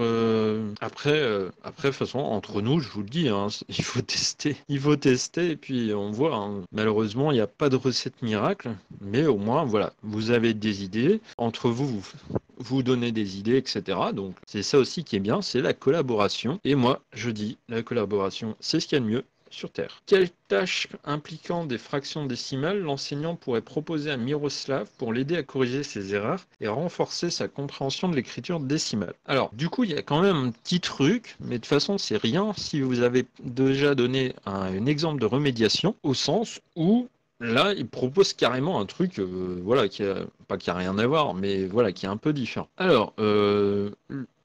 Après, de toute façon, entre nous, je vous le dis, hein, il faut tester. Il faut tester et puis on voit, hein. Malheureusement, il n'y a pas de recette miracle, mais au moins, voilà, vous avez des idées. Entre vous donnez des idées, etc. Donc, c'est ça aussi qui est bien, c'est la collaboration. Et moi, je dis, la collaboration, c'est ce qu'il y a de mieux sur Terre. Quelle tâche impliquant des fractions décimales l'enseignant pourrait proposer à Miroslav pour l'aider à corriger ses erreurs et renforcer sa compréhension de l'écriture décimale? Alors, du coup, il y a quand même un petit truc, mais de toute façon, c'est rien si vous avez déjà donné un exemple de remédiation, au sens où là, il propose carrément un truc, voilà, pas qui a rien à voir, mais voilà, qui est un peu différent. Alors,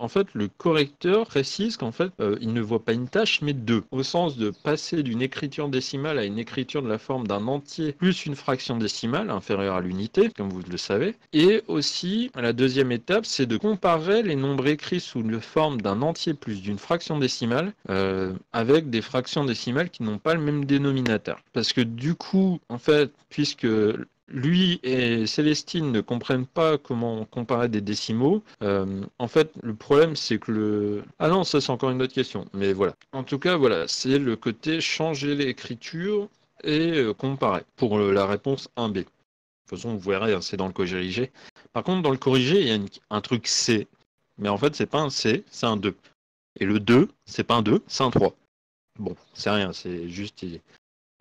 en fait, le correcteur précise qu'en fait, il ne voit pas une tâche, mais deux, au sens de passer d'une écriture décimale à une écriture de la forme d'un entier plus une fraction décimale inférieure à l'unité, comme vous le savez. Et aussi, la deuxième étape, c'est de comparer les nombres écrits sous la forme d'un entier plus d'une fraction décimale avec des fractions décimales qui n'ont pas le même dénominateur. Parce que du coup, en fait, puisque lui et Célestine ne comprennent pas comment comparer des décimaux. En fait, le problème, c'est que le... Ah non, ça c'est encore une autre question. Mais voilà. En tout cas, voilà, c'est le côté changer l'écriture et comparer pour la réponse 1B. De toute façon, vous verrez, hein, c'est dans le corrigé. Par contre, dans le corrigé, il y a un truc C. Mais en fait, c'est pas un C, c'est un 2. Et le 2, c'est pas un 2, c'est un 3. Bon, c'est rien, c'est juste... Il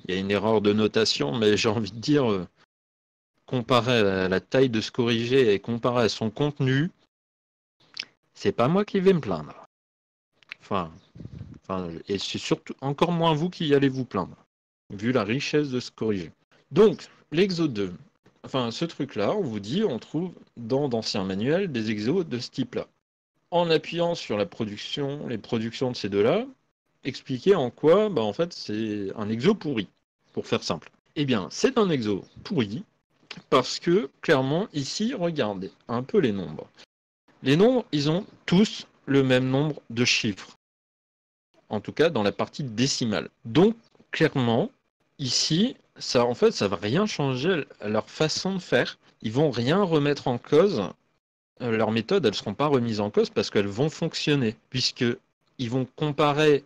y a une erreur de notation, mais j'ai envie de dire... comparé à la taille de ce corrigé et comparé à son contenu, c'est pas moi qui vais me plaindre. Enfin, et c'est surtout encore moins vous qui allez vous plaindre, vu la richesse de ce corrigé. Donc, l'exo 2. Enfin, ce truc-là, on vous dit, on trouve dans d'anciens manuels des exos de ce type-là. En appuyant sur les productions de ces deux-là, expliquer en quoi, en fait, c'est un exo pourri, pour faire simple. Eh bien, c'est un exo pourri, parce que, clairement, ici, regardez un peu les nombres. Les nombres, ils ont tous le même nombre de chiffres. En tout cas, dans la partie décimale. Donc, clairement, ici, ça va rien changer à leur façon de faire. Ils vont rien remettre en cause. Leurs méthodes, elles ne seront pas remises en cause parce qu'elles vont fonctionner. Puisqu'ils vont comparer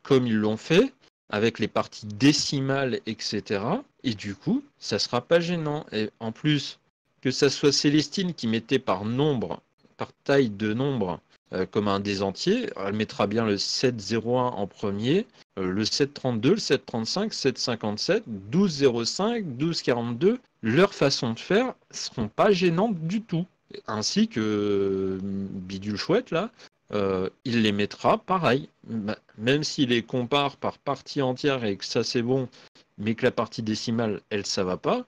comme ils l'ont fait, avec les parties décimales, etc. Et du coup, ça sera pas gênant. Et en plus, que ça soit Célestine qui mettait par nombre, par taille de nombre, comme un des entiers, elle mettra bien le 701 en premier, le 732, le 735, 757, 1205, 1242. Leur façon de faire ne seront pas gênantes du tout. Ainsi que Bidule Chouette, là, il les mettra pareil. Même s'il les compare par partie entière et que ça c'est bon, mais que la partie décimale, elle, ça va pas.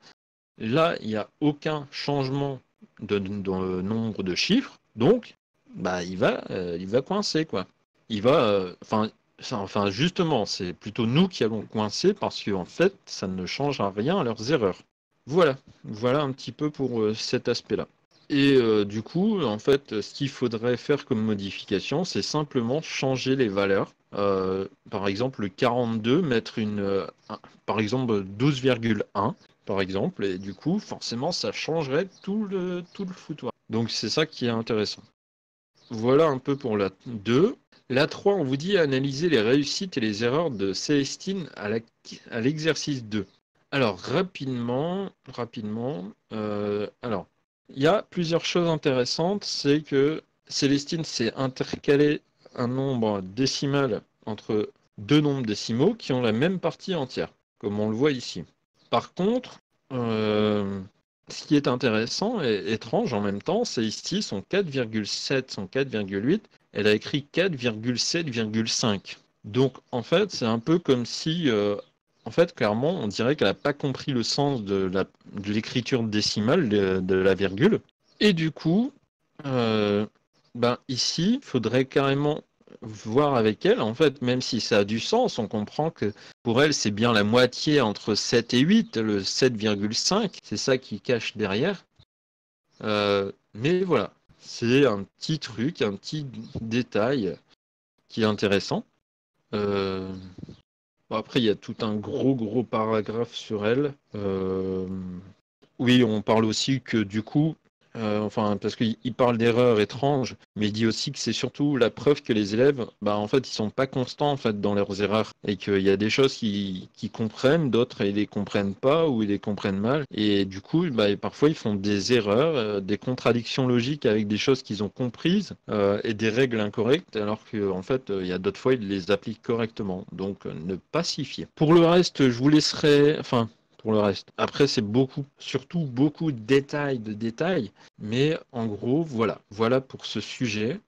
Là, il n'y a aucun changement dans le nombre de chiffres, donc il va coincer, quoi. Il va, enfin justement, c'est plutôt nous qui allons coincer parce qu'en fait, ça ne change à rien à leurs erreurs. Voilà un petit peu pour cet aspect-là. Et du coup, en fait, ce qu'il faudrait faire comme modification, c'est simplement changer les valeurs. Par exemple, le 42, mettre par exemple 12,1, par exemple, et du coup, forcément, ça changerait tout le foutoir. Donc c'est ça qui est intéressant. Voilà un peu pour la 2. La 3, on vous dit analyser les réussites et les erreurs de Célestine à l'exercice 2. Alors, rapidement, alors, il y a plusieurs choses intéressantes. C'est que Célestine s'est intercalé un nombre décimal entre deux nombres décimaux qui ont la même partie entière, comme on le voit ici. Par contre, ce qui est intéressant et étrange en même temps, c'est ici son 4,7, son 4,8, elle a écrit 4,7,5. Donc en fait, c'est un peu comme si, en fait, clairement, on dirait qu'elle n'a pas compris le sens de l'écriture décimale de la virgule. Et du coup, ici, il faudrait carrément voir avec elle, en fait, même si ça a du sens, on comprend que pour elle, c'est bien la moitié entre 7 et 8, le 7,5, c'est ça qui cache derrière. Mais voilà, c'est un petit truc, un petit détail qui est intéressant. Après, il y a tout un gros paragraphe sur elle. Oui, on parle aussi que du coup, parce qu'il parle d'erreurs étranges, mais il dit aussi que c'est surtout la preuve que les élèves, en fait, ils sont pas constants en fait dans leurs erreurs et qu'il y a des choses qu'ils comprennent, d'autres ils les comprennent pas ou ils les comprennent mal, et du coup, parfois ils font des erreurs, des contradictions logiques avec des choses qu'ils ont comprises et des règles incorrectes, alors que en fait, il y a d'autres fois ils les appliquent correctement. Donc, ne pas s'y fier. Pour le reste, je vous laisserai, pour le reste. Après, c'est surtout beaucoup de détails, mais en gros, voilà pour ce sujet.